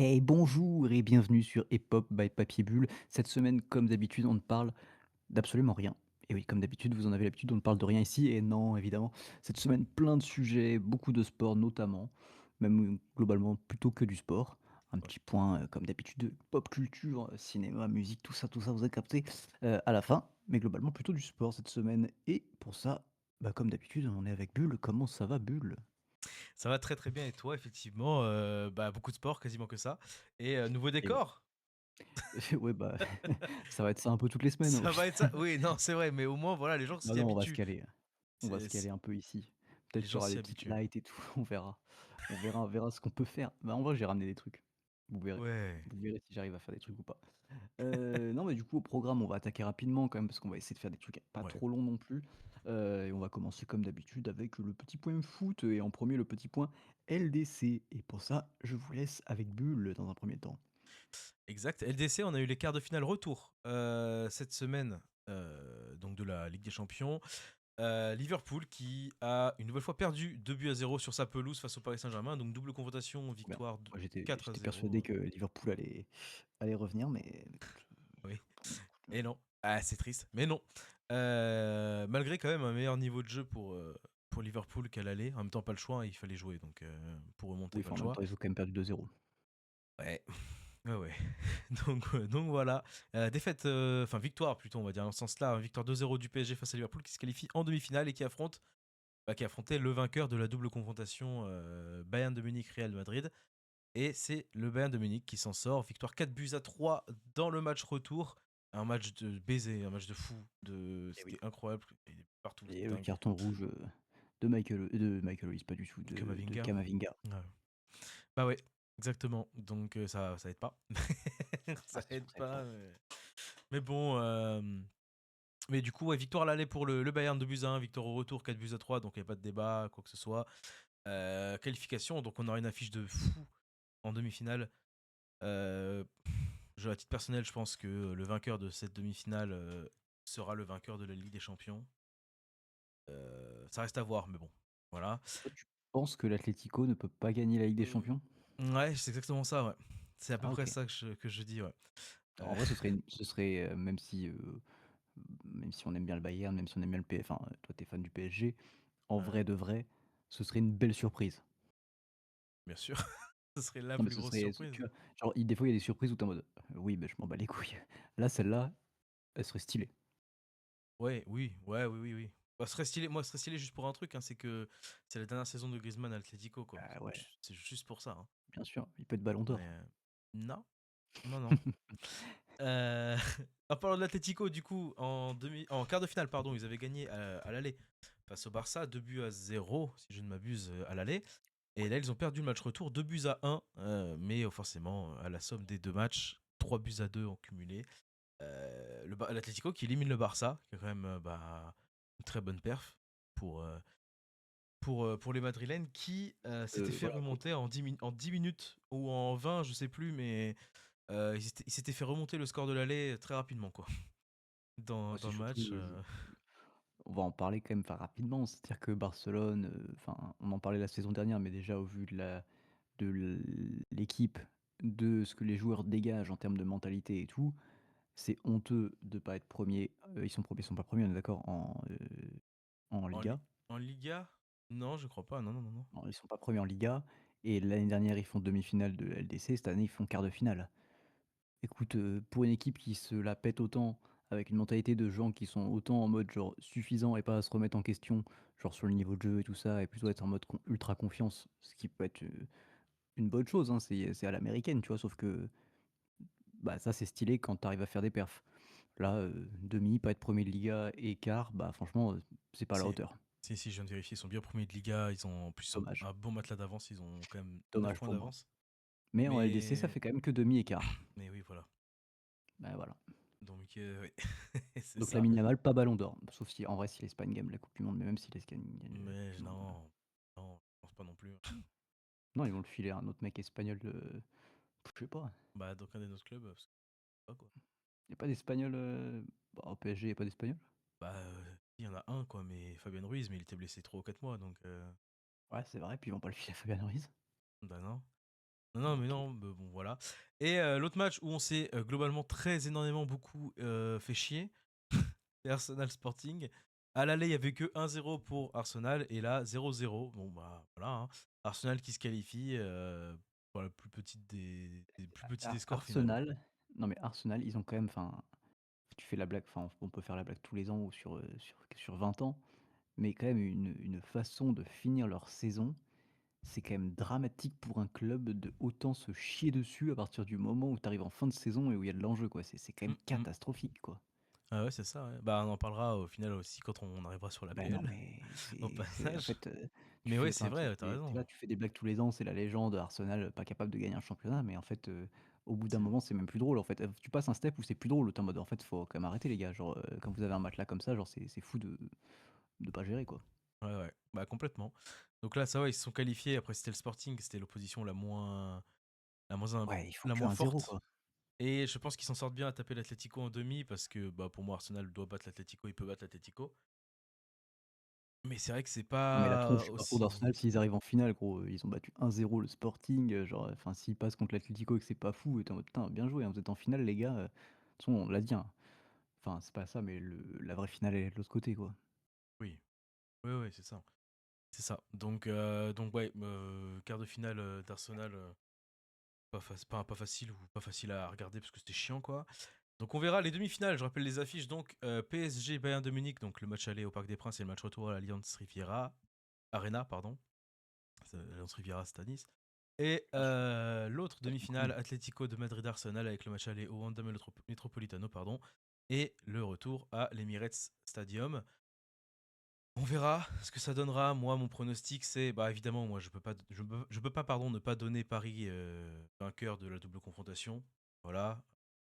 Et bonjour et bienvenue sur Hip-Hop by Papier Bulle. Cette semaine, comme d'habitude, on ne parle d'absolument rien. Et oui, comme d'habitude, vous en avez l'habitude, on ne parle de rien ici. Et non, évidemment, cette semaine, plein de sujets, beaucoup de sport notamment, même globalement plutôt que du sport. Un Ouais. petit point, comme d'habitude, de pop culture, cinéma, musique, tout ça, vous avez capté à la fin. Mais globalement, plutôt du sport cette semaine. Et pour ça, bah, comme d'habitude, on est avec Bulle. Comment ça va, Bulle? Ça va très très bien et toi effectivement, beaucoup de sport, quasiment que ça et nouveau Et ouais. décor? Ouais, bah, ça va être ça un peu toutes les semaines. Ça va être ça? Oui, non, c'est vrai, mais au moins voilà, les gens Non, s'y non, on va se habituent. caler. On va se C'est caler un peu ici. les Peut-être qu'il y gens aura s'y des petites habituent. lights et tout, on verra. On verra ce qu'on peut faire. Bah, en vrai, j'ai ramené des trucs. Vous verrez. Ouais, Vous verrez si j'arrive à faire des trucs ou pas. Non, mais du coup, au programme, on va attaquer rapidement quand même parce qu'on va essayer de faire des trucs pas ouais. trop longs non plus. Et on va commencer comme d'habitude avec le petit point foot et en premier le petit point LDC et pour ça, je vous laisse avec Bull dans un premier temps. Exact. LDC, on a eu les quarts de finale retour, cette semaine, donc de la Ligue des Champions. Liverpool qui a une nouvelle fois perdu 2-0 sur sa pelouse face au Paris Saint-Germain, donc double confrontation, Trop bien. victoire de Moi, j'étais quatre à j'étais zéro. persuadé que Liverpool allait revenir, mais écoute, Oui. écoute, Et non. Ah, c'est triste, mais non. Malgré quand même un meilleur niveau de jeu pour Liverpool qu'à l'aller. En même temps, pas le choix, hein, il fallait jouer. Donc, pour remonter, oui, pas enfin, le en même choix. temps, ils ont quand même perdu 2-0. Ouais, ouais, ouais. Donc voilà. Défaite, enfin victoire plutôt, on va dire dans ce sens-là. Victoire 2-0 du PSG face à Liverpool qui se qualifie en demi-finale et qui affrontait le vainqueur de la double confrontation Bayern de Munich-Real Madrid. Et c'est le Bayern de Munich qui s'en sort. Victoire 4-3 dans le match retour. Un match de baiser, un match de fou. Et oui. C'était incroyable. Et partout, Et c'était le dingue. carton rouge, de Michael Olise, pas du tout, de Kamavinga. Camavinga. Ouais. Bah ouais, exactement. Donc ça aide pas. Ah, Ça c'est sûr aide que ça aide pas. pas. Mais bon, mais du coup, ouais, victoire à l'aller pour le Bayern 2-1, victoire au retour 4-3, donc il n'y a pas de débat, quoi que ce soit. Qualification, donc on aura une affiche de fou en demi-finale. Euh, à titre personnel, je pense que le vainqueur de cette demi-finale sera le vainqueur de la Ligue des Champions. Ça reste à voir, mais bon, voilà. Toi, tu penses que l'Atlético ne peut pas gagner la Ligue des Euh, Champions? ouais, c'est exactement ça, ouais. C'est à peu Ah, près OK. ça que je dis, ouais. Euh, En vrai, ce serait, même si on aime bien le Bayern, même si on aime bien le P enfin, toi, tu es fan du PSG, en ouais, vrai de vrai, ce serait une belle surprise. bien sûr, ce serait la Non, mais plus ce grosse serait surprise. tu vois? Genre, des fois, il y a des surprises où tu es en mode: «Oui, bah, je m'en bats les couilles». Là, celle-là, elle serait stylée. Ouais, oui, ouais, oui, oui, oui. Bah, ce serait stylé, moi, ce serait stylé juste pour un truc, hein, c'est que c'est la dernière saison de Griezmann à l'Atlético, quoi. Ah ouais, C'est juste pour ça, hein. bien sûr, il peut être ballon Mais d'or. non, non, non. Euh, En parlant de l'Atlético, du coup, en quart de finale, pardon, ils avaient gagné à l'aller face au Barça, 2-0, si je ne m'abuse, à l'aller. Et là, ils ont perdu le match retour, 2-1, mais forcément, à la somme des deux matchs, 3-2 en cumulé. L'Atlético qui élimine le Barça, qui est quand même une très bonne perf pour, euh, pour les Madrilènes, qui s'étaient fait Voilà, remonter en 10 minutes ou en 20, je sais plus, mais ils s'étaient fait remonter le score de l'aller très rapidement, quoi, dans, bah, dans c'est le surtout, match. on va en parler quand même, enfin, rapidement. C'est-à-dire que Barcelone, enfin, on en parlait la saison dernière, mais déjà au vu de l'équipe, de ce que les joueurs dégagent en termes de mentalité et tout, c'est honteux de pas être 1er. Ils sont pas premiers, on est d'accord, en En, Liga? en Liga? Non, je crois pas, non, non, non, non. Non, ils sont pas premiers en Liga et l'année dernière, ils font demi-finale de LDC, cette année, ils font quart de finale. Écoute, pour une équipe qui se la pète autant, avec une mentalité de gens qui sont autant en mode genre suffisant et pas à se remettre en question, genre sur le niveau de jeu et tout ça, et plutôt être en mode ultra confiance, ce qui peut être une bonne chose, hein, c'est à l'américaine, tu vois, sauf que bah, ça c'est stylé quand t'arrives à faire des perfs. Là, demi, pas être premier de Liga et quart, bah franchement, c'est pas à la Si, hauteur. si, je viens de vérifier, ils sont bien premiers de Liga, ils ont en plus Dommage, un bon matelas d'avance, ils ont quand même 9 dommage points pour moi. d'avance. Mais en LDC, ça Mais, fait quand même que demi et quart. mais oui, voilà. Bah voilà. Donc, oui, c'est Donc ça. Lamine Yamal, pas ballon d'or, sauf si en vrai si l'Espagne gagne la coupe du monde, mais même si l'Espagne gagne la coupe Mais du monde, non, non, je pense pas non plus. non, ils vont le filer à un autre mec espagnol, je sais pas. Bah, d'aucun des notre clubs, parce que pas quoi. Il y a pas d'espagnol, bah, au PSG, il y a pas d'espagnol? Bah, il y en a un, quoi, mais Fabien Ruiz, mais il était blessé 3 ou 4 mois, donc Ouais, c'est vrai, puis ils vont pas le filer à Fabien Ruiz. bah non. Non, non, mais OK. non, bon, voilà. Et l'autre match où on s'est globalement très énormément beaucoup fait chier, c'est Arsenal Sporting. À l'aller, il y avait que 1-0 pour Arsenal et là 0-0. Bon bah voilà, hein. Arsenal qui se qualifie pour la plus petite des plus petits des scores finalement. Arsenal, non mais Arsenal, ils ont quand même enfin, tu fais la blague, enfin, on peut faire la blague tous les ans ou sur 20 ans, mais quand même une façon de finir leur saison, c'est quand même dramatique pour un club de autant se chier dessus à partir du moment où tu arrives en fin de saison et où il y a de l'enjeu, quoi. C'est quand même Mm. catastrophique, quoi. Ah ouais, c'est ça, ouais. Bah on en parlera au final aussi quand on arrivera sur la Ben non, PL mais au c'est en passage. fait, tu Mais ouais, fais c'est enfin, vrai, t'as tu raison. là, tu fais des blagues tous les ans, c'est la légende, Arsenal, pas capable de gagner un championnat, mais en fait, au bout d'un C'est moment, c'est même plus drôle, en fait. Tu passes un step où c'est plus drôle, où tu en mode: «En fait, faut quand même arrêter les gars», genre, quand vous avez un matelas comme ça, genre, c'est fou de pas gérer, quoi. Ouais, ouais, bah complètement. Donc là, ça va, ils se sont qualifiés. Après, c'était le Sporting, c'était l'opposition la moins, Ouais, il faut la que moins 1-0, forte. quoi. Et je pense qu'ils s'en sortent bien à taper l'Atlético en demi parce que bah, pour moi, Arsenal doit battre l'Atlético, il peut battre l'Atlético. Mais c'est vrai que c'est Non, mais la tronche, pas je suis pas trop aussi. d'Arsenal, s'ils arrivent en finale, gros, ils ont battu 1-0 le Sporting, genre, enfin, s'ils passent contre l'Atlético et que c'est pas fou, tu es en mode: «Putain, bien joué, hein, vous êtes en finale les gars», de toute façon, on l'a dit, hein, enfin, c'est pas ça, mais la vraie finale, elle est de l'autre côté, quoi. Oui, oui, oui, c'est ça. C'est ça. Donc ouais, quart de finale d'Arsenal, pas facile ou pas facile à regarder parce que c'était chiant quoi. Donc on verra les demi-finales. Je rappelle les affiches donc PSG Bayern de Munich, donc le match aller au Parc des Princes et le match retour à l'Allianz Riviera Arena, pardon. Allianz Riviera, c'est à Nice. Et l'autre Ça va être demi-finale, cool. Atlético de Madrid-Arsenal avec le match aller au Wanda Metropolitano, pardon, et le retour à l'Emirates Stadium. On verra ce que ça donnera. Moi, mon pronostic, c'est, bah évidemment, moi, je peux pas, pardon, ne pas donner Paris vainqueur de la double confrontation. Voilà,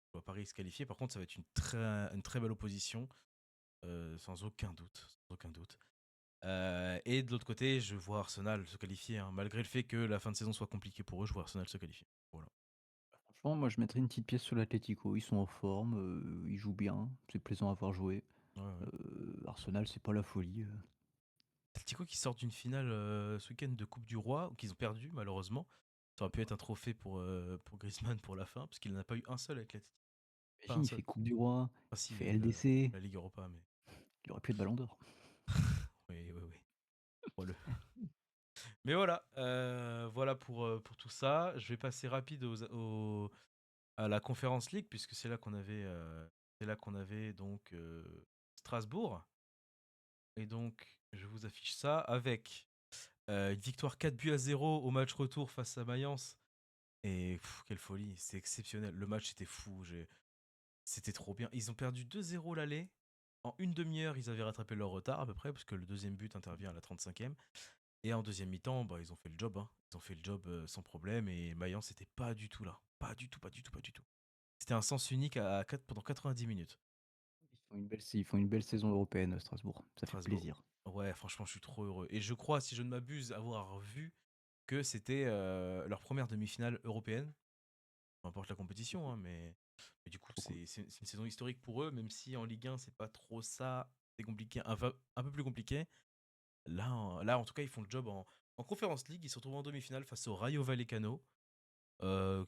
je vois Paris se qualifier. Par contre, ça va être une très belle opposition, sans aucun doute, sans aucun doute. Et de l'autre côté, je vois Arsenal se qualifier, hein. Malgré le fait que la fin de saison soit compliquée pour eux, je vois Arsenal se qualifier. Voilà. Franchement, moi, je mettrais une petite pièce sur l'Atlético. Ils sont en forme, ils jouent bien, c'est plaisant à voir jouer. Ouais, ouais. Arsenal, c'est pas la folie. Atletico qui sort d'une finale ce week-end de Coupe du Roi, qu'ils ont perdu malheureusement. Ça aurait pu être un trophée pour Griezmann pour la fin, parce qu'il n'en a pas eu un seul avec l'Atletico. Pas un Imagine, il seul. fait Coupe du Roi, Enfin il si, fait LDC, la Ligue Europa, mais... il aurait pu être Ballon d'Or. Oui, oui, oui. Crois-le. Mais voilà, voilà pour tout ça. Je vais passer rapide à la Conference League, puisque c'est là qu'on avait donc Strasbourg. Et donc, je vous affiche ça avec une victoire 4-0 au match retour face à Mayence. Et quelle folie, c'est exceptionnel. Le match était fou, c'était trop bien. Ils ont perdu 2-0 l'aller. En une demi-heure, ils avaient rattrapé leur retard à peu près, parce que le deuxième but intervient à la 35e. Et en deuxième mi-temps, bah, ils ont fait le job, hein. Ils ont fait le job sans problème. Et Mayence n'était pas du tout là. Pas du tout, pas du tout, pas du tout. C'était un sens unique pendant 90 minutes. Ils font une belle saison européenne, Strasbourg. Ça fait Strasbourg. plaisir. Ouais, franchement, je suis trop heureux. Et je crois, si je ne m'abuse, avoir vu que c'était leur première demi-finale européenne. Peu importe la compétition, hein, mais du coup, Trop cool. c'est une saison historique pour eux, même si en Ligue 1, c'est pas trop ça. C'est compliqué, un peu plus compliqué. Là, en tout cas, ils font le job en Conference League. Ils se retrouvent en demi-finale face au Rayo Vallecano,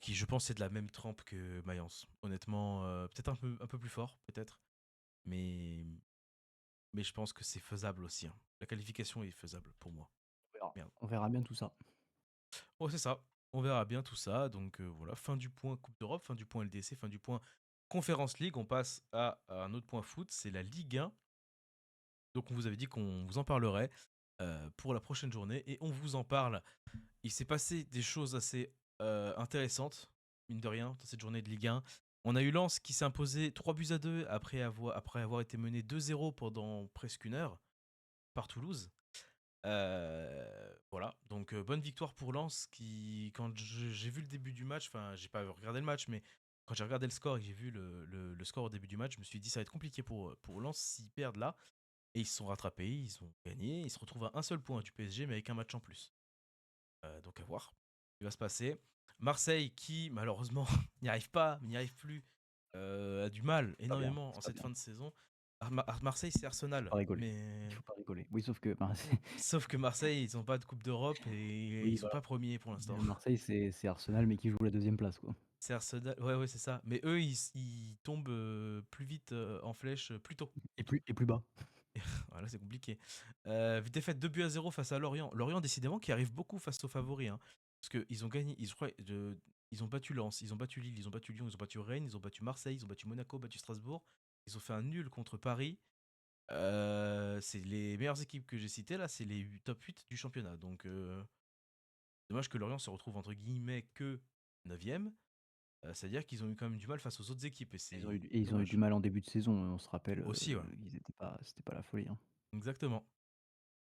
qui, je pense, c'est de la même trempe que Mayence. Honnêtement, peut-être un peu plus fort, peut-être. Mais, mais je pense que c'est faisable aussi, hein. La qualification est faisable pour moi. On verra. Merde. On verra bien tout ça. Oh, c'est ça. On verra bien tout ça. Donc voilà, fin du point Coupe d'Europe, fin du point LDC, fin du point Conference League. On passe à un autre point foot, c'est la Ligue 1. Donc on vous avait dit qu'on vous en parlerait pour la prochaine journée. Et on vous en parle. Il s'est passé des choses assez intéressantes, mine de rien, dans cette journée de Ligue 1. On a eu Lens qui s'est imposé 3-2 après avoir été mené 2-0 pendant presque une heure par Toulouse. Voilà, donc bonne victoire pour Lens qui, quand j'ai vu le début du match, enfin j'ai pas regardé le match, mais quand j'ai regardé le score et que j'ai vu le score au début du match, je me suis dit ça va être compliqué pour Lens s'ils perdent là. Et ils se sont rattrapés, ils ont gagné, ils se retrouvent à un seul point du PSG mais avec un match en plus. Donc à voir ce qui va se passer. Marseille qui malheureusement n'y arrive pas, n'y arrive plus, a du mal C'est pas bien, énormément en c'est pas cette bien. fin de saison. Marseille, c'est Faut Arsenal. pas rigoler. Il Mais faut pas rigoler. Oui, sauf que, ben, c'est sauf que Marseille, ils ont pas de coupe d'Europe et oui, ils sont voilà. pas premiers pour l'instant. Marseille, c'est Arsenal, mais qui joue la deuxième place, quoi. C'est Arsenal, ouais, ouais, c'est ça. Mais eux, ils tombent plus vite en flèche plus tôt. Et plus bas. Voilà, c'est compliqué. Défaite 2-0 face à Lorient. Lorient, décidément, qui arrive beaucoup face aux favoris, hein. Parce qu'ils ont gagné, ils ont battu Lens, ils ont battu Lille, ils ont battu Lyon, ils ont battu Rennes, ils ont battu Marseille, ils ont battu Monaco, battu Strasbourg. Ils ont fait un nul contre Paris. C'est les meilleures équipes que j'ai citées là, c'est les top 8 du championnat. Donc, dommage que Lorient se retrouve entre guillemets que 9ème. C'est-à-dire qu'ils ont eu quand même du mal face aux autres équipes et c'est Ils ont eu du dommage. mal en début de saison, on se rappelle, Aussi, ouais. c'était pas la folie, hein. Exactement.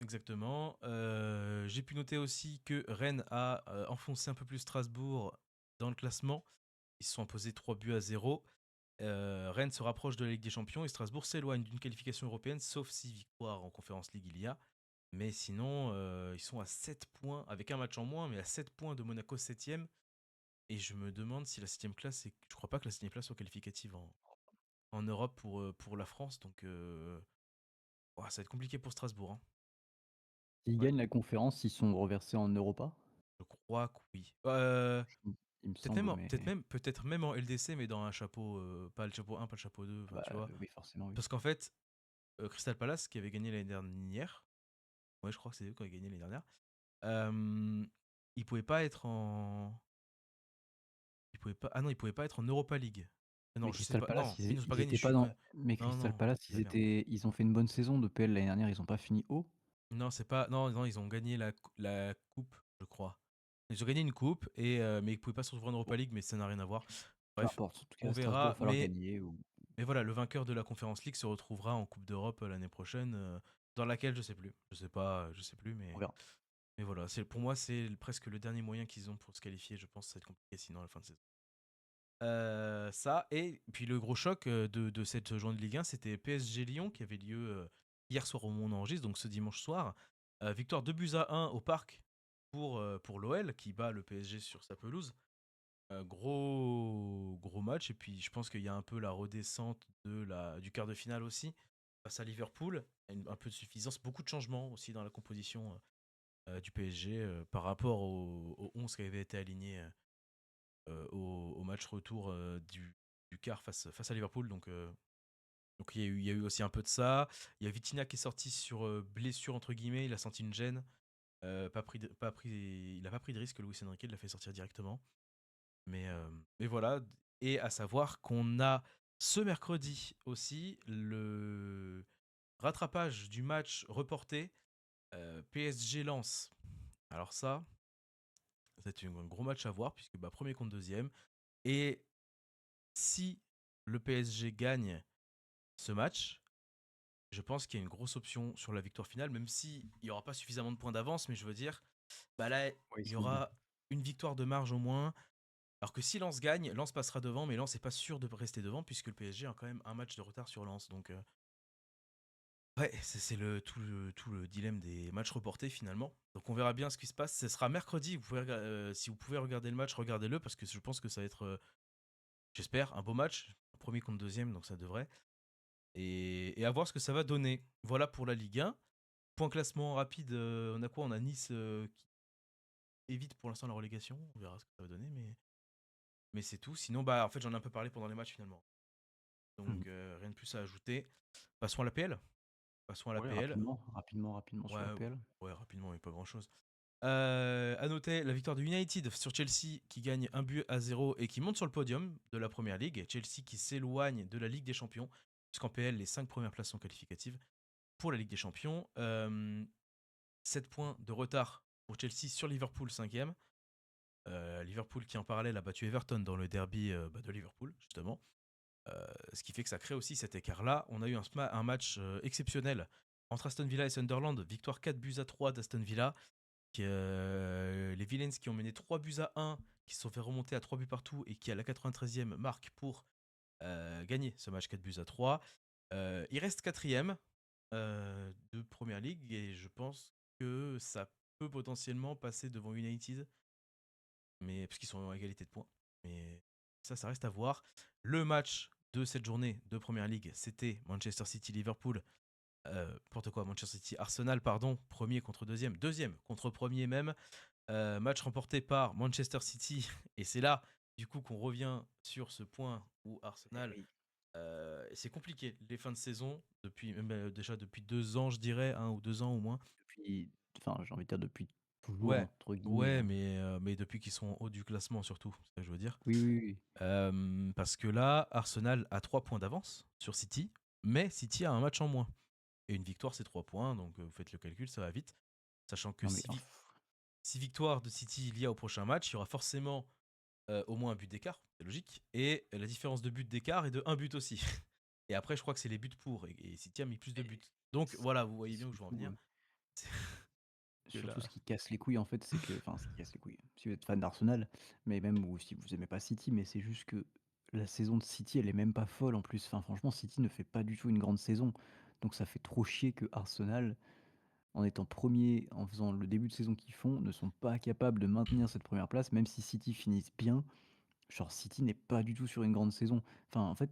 Exactement. J'ai pu noter aussi que Rennes a enfoncé un peu plus Strasbourg dans le classement. Ils se sont imposés 3-0. Rennes se rapproche de la Ligue des Champions et Strasbourg s'éloigne d'une qualification européenne, sauf si victoire en Conference League il y a. Mais sinon, ils sont à 7 points, avec un match en moins, mais à 7 points de Monaco 7ème. Et je me demande si la 7ème place, je crois pas que la 7ème place soit qualificative en Europe pour la France. Donc, ouah, ça va être compliqué pour Strasbourg, hein. S'ils Ouais, gagnent la conférence, ils sont reversés en Europa? je crois que oui. Il me Peut-être même, semble, mais peut-être même en LDC, mais dans un chapeau, pas le chapeau 1, pas le chapeau 2, enfin bah, tu vois. oui, forcément, oui. Parce qu'en fait, Crystal Palace, qui avait gagné l'année dernière, ouais, je crois que c'est eux qui avaient gagné l'année dernière, euh, ils pouvaient pas être en. Ils pouvaient pas... Ah non, ils pouvaient pas être en Europa League. Ah non, Mais je sais Crystal pas. Palace, Non, ils nous ont pas ils gagné, étaient je pas suis dans con. mais Non, Crystal non, Palace, c'est de la merde. ils ont fait une bonne saison de PL l'année dernière, ils ont pas fini haut? Non, c'est pas. Non, non, ils ont gagné la coupe, je crois. Ils ont gagné une coupe, mais ils pouvaient pas se retrouver en Europa Bon, League, mais ça n'a rien à voir. peu Bref, importe. En tout on cas, à Strasbourg, verra. va falloir gagner ou Mais voilà, le vainqueur de la Conference League se retrouvera en Coupe d'Europe l'année prochaine, dans laquelle je sais plus. Je sais pas, je sais plus, on verra. mais voilà. Pour moi, c'est presque le dernier moyen qu'ils ont pour se qualifier. Je pense que ça va être compliqué sinon à la fin de saison. Ça, et puis le gros choc de cette journée de Ligue 1, c'était PSG Lyon qui avait lieu hier soir au moment où on enregistre, donc ce dimanche soir. Victoire 2-1 au parc pour l'OL qui bat le PSG sur sa pelouse. Gros match, et puis je pense qu'il y a un peu la redescente du quart de finale aussi face à Liverpool. Un peu de suffisance, beaucoup de changements aussi dans la composition du PSG par rapport au 11 qui avait été aligné au match retour du quart face à Liverpool. Donc il y a eu aussi un peu de ça. Il y a Vitinha qui est sorti sur blessure entre guillemets, il a senti une gêne. Il a pas pris de risque, Luis Enrique, il l'a fait sortir directement. Mais voilà, et à savoir qu'on a ce mercredi aussi le rattrapage du match reporté PSG Lens. Alors ça, c'est un gros match à voir puisque bah, premier contre deuxième. Et si le PSG gagne ce match, je pense qu'il y a une grosse option sur la victoire finale, même s'il n'y aura pas suffisamment de points d'avance, mais je veux dire, bah là, Oui, il y si aura une victoire de marge au moins. Alors que si Lens gagne, Lens passera devant, mais Lens n'est pas sûr de rester devant puisque le PSG a quand même un match de retard sur Lens. Donc, ouais, c'est tout le dilemme des matchs reportés finalement. Donc on verra bien ce qui se passe. Ce sera mercredi. Si vous pouvez regarder le match, regardez-le parce que je pense que ça va être, j'espère, un beau match. Premier contre deuxième, donc ça devrait. Et à voir ce que ça va donner. Voilà pour la Ligue 1. Point classement rapide, on a quoi? On a Nice qui évite pour l'instant la relégation. On verra ce que ça va donner, mais c'est tout. Sinon, bah en fait, j'en ai un peu parlé pendant les matchs finalement. Mmh. Donc rien de plus à ajouter. Passons à l'APL. Passons à Ouais, l'APL. rapidement sur Ouais, l'APL. ouais, rapidement, mais pas grand-chose. À noter la victoire de United sur Chelsea qui gagne 1-0 et qui monte sur le podium de la Première Ligue. Chelsea qui s'éloigne de la Ligue des Champions, puisqu'en PL, les 5 premières places sont qualificatives pour la Ligue des Champions. 7 points de retard pour Chelsea sur Liverpool 5ème. Liverpool qui en parallèle a battu Everton dans le derby de Liverpool, justement. Ce qui fait que ça crée aussi cet écart-là. On a eu un match exceptionnel entre Aston Villa et Sunderland. Victoire 4-3 d'Aston Villa. Les Villains qui ont mené 3-1, qui se sont fait remonter à 3 buts partout et qui, à la 93e, marque pour gagner ce match 4-3. Il reste quatrième de Première League et je pense que ça peut potentiellement passer devant United, mais parce qu'ils sont en égalité de points. Mais ça reste à voir. Le match de cette journée de Première League, c'était Manchester City-Liverpool. N'importe quoi, Manchester City-Arsenal, pardon, premier contre deuxième, deuxième contre premier même. Match remporté par Manchester City. Et c'est là, du coup, qu'on revient sur ce point où Eh Arsenal, oui, c'est compliqué, les fins de saison, depuis, même déjà depuis 2 ans, je dirais, 1 ou 2 ans au moins. depuis enfin, j'ai envie de dire depuis «toujours» Ouais, entre guillemets, ouais, mais depuis qu'ils sont en haut du classement, surtout, c'est ça que je veux dire. Oui, oui, oui. Parce que là, Arsenal a 3 points d'avance sur City, mais City a un match en moins. Et une victoire, c'est 3 points, donc vous faites le calcul, ça va vite. Sachant que Non mais 6 victoires de City il y a au prochain match, il y aura forcément au moins un but d'écart, c'est logique. Et la différence de but d'écart est de un but aussi. Et après, je crois que c'est les buts pour, et City a mis plus de buts. Donc voilà, vous et voyez bien où je veux en surtout, venir. C'est que surtout là. ce qui casse les couilles en fait, c'est que enfin ce qui casse les couilles, si vous êtes fan d'Arsenal, mais même ou si vous aimez pas City, mais c'est juste que la saison de City, elle est même pas folle en plus. Enfin franchement, City ne fait pas du tout une grande saison. Donc ça fait trop chier que Arsenal, en étant premier, en faisant le début de saison qu'ils font, ne sont pas capables de maintenir cette première place, même si City finissent bien. Genre City n'est pas du tout sur une grande saison. Enfin, en fait,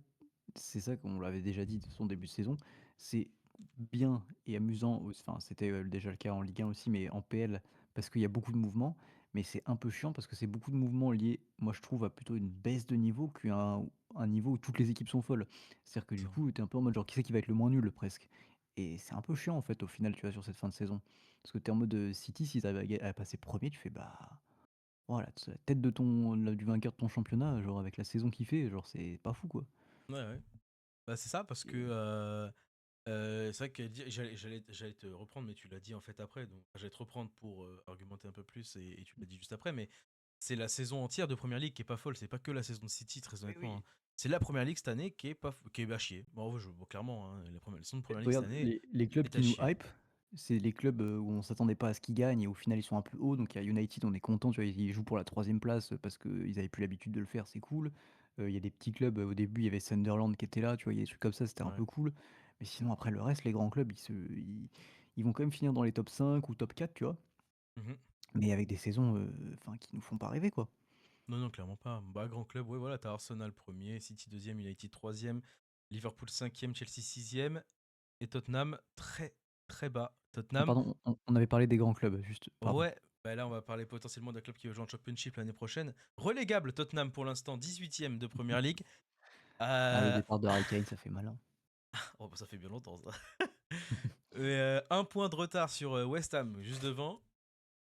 c'est ça qu'on l'avait déjà dit de son début de saison. C'est bien et amusant, enfin, c'était déjà le cas en Ligue 1 aussi, mais en PL, parce qu'il y a beaucoup de mouvements. Mais c'est un peu chiant parce que c'est beaucoup de mouvements liés, moi je trouve, à plutôt une baisse de niveau qu'à un niveau où toutes les équipes sont folles. C'est-à-dire que du coup, tu es un peu en mode genre qui c'est qui va être le moins nul presque. Et c'est un peu chiant en fait au final, tu vois, sur cette fin de saison. Parce que tu es en mode City, s'ils arrivent à passer premier, tu fais bah. Voilà, la tête de ton du vainqueur de ton championnat, genre avec la saison qu'il fait, genre c'est pas fou, quoi. Ouais, ouais. Bah, c'est ça, parce que Et c'est vrai que j'allais te reprendre, mais tu l'as dit en fait après. Donc, j'allais te reprendre pour argumenter un peu plus, et tu l'as dit juste après. Mais c'est la saison entière de Première League qui est pas folle. C'est pas que la saison de City, très oui, honnêtement, hein. oui. C'est la Première League cette année qui est, pas, qui est à chier. Bon, bon, clairement, hein, la saison de Première League cette Regarde, année les clubs est à qui nous chier. hype, c'est les clubs, où on s'attendait pas à ce qu'ils gagnent et au final ils sont un peu hauts. Donc il y a United, on est content, tu vois? Ils jouent pour la troisième place, parce qu'ils avaient plus l'habitude de le faire, c'est cool. Il y a des petits clubs, au début il y avait Sunderland qui était là, tu vois? Il y a des trucs comme ça, c'était un Ouais. peu cool. Mais sinon après le reste, les grands clubs, ils vont quand même finir dans les top 5 ou top 4, tu vois? Mhm. Mais avec des saisons, enfin qui nous font pas rêver, quoi. Non, non, clairement pas. Bah, grand club, ouais, voilà, t'as Arsenal premier, City deuxième, United troisième, Liverpool cinquième, Chelsea sixième, et Tottenham très, très bas. Ah Tottenham. pardon, on avait parlé des grands clubs, juste, pardon. Ouais, bah là on va parler potentiellement d'un club qui va jouer en Championship l'année prochaine. Relégable Tottenham pour l'instant, 18e de Première League. Ah, le Euh, départ de Harry Kane, ça fait mal, hein. Oh bah ça fait bien longtemps ça. Un point de retard sur West Ham juste devant,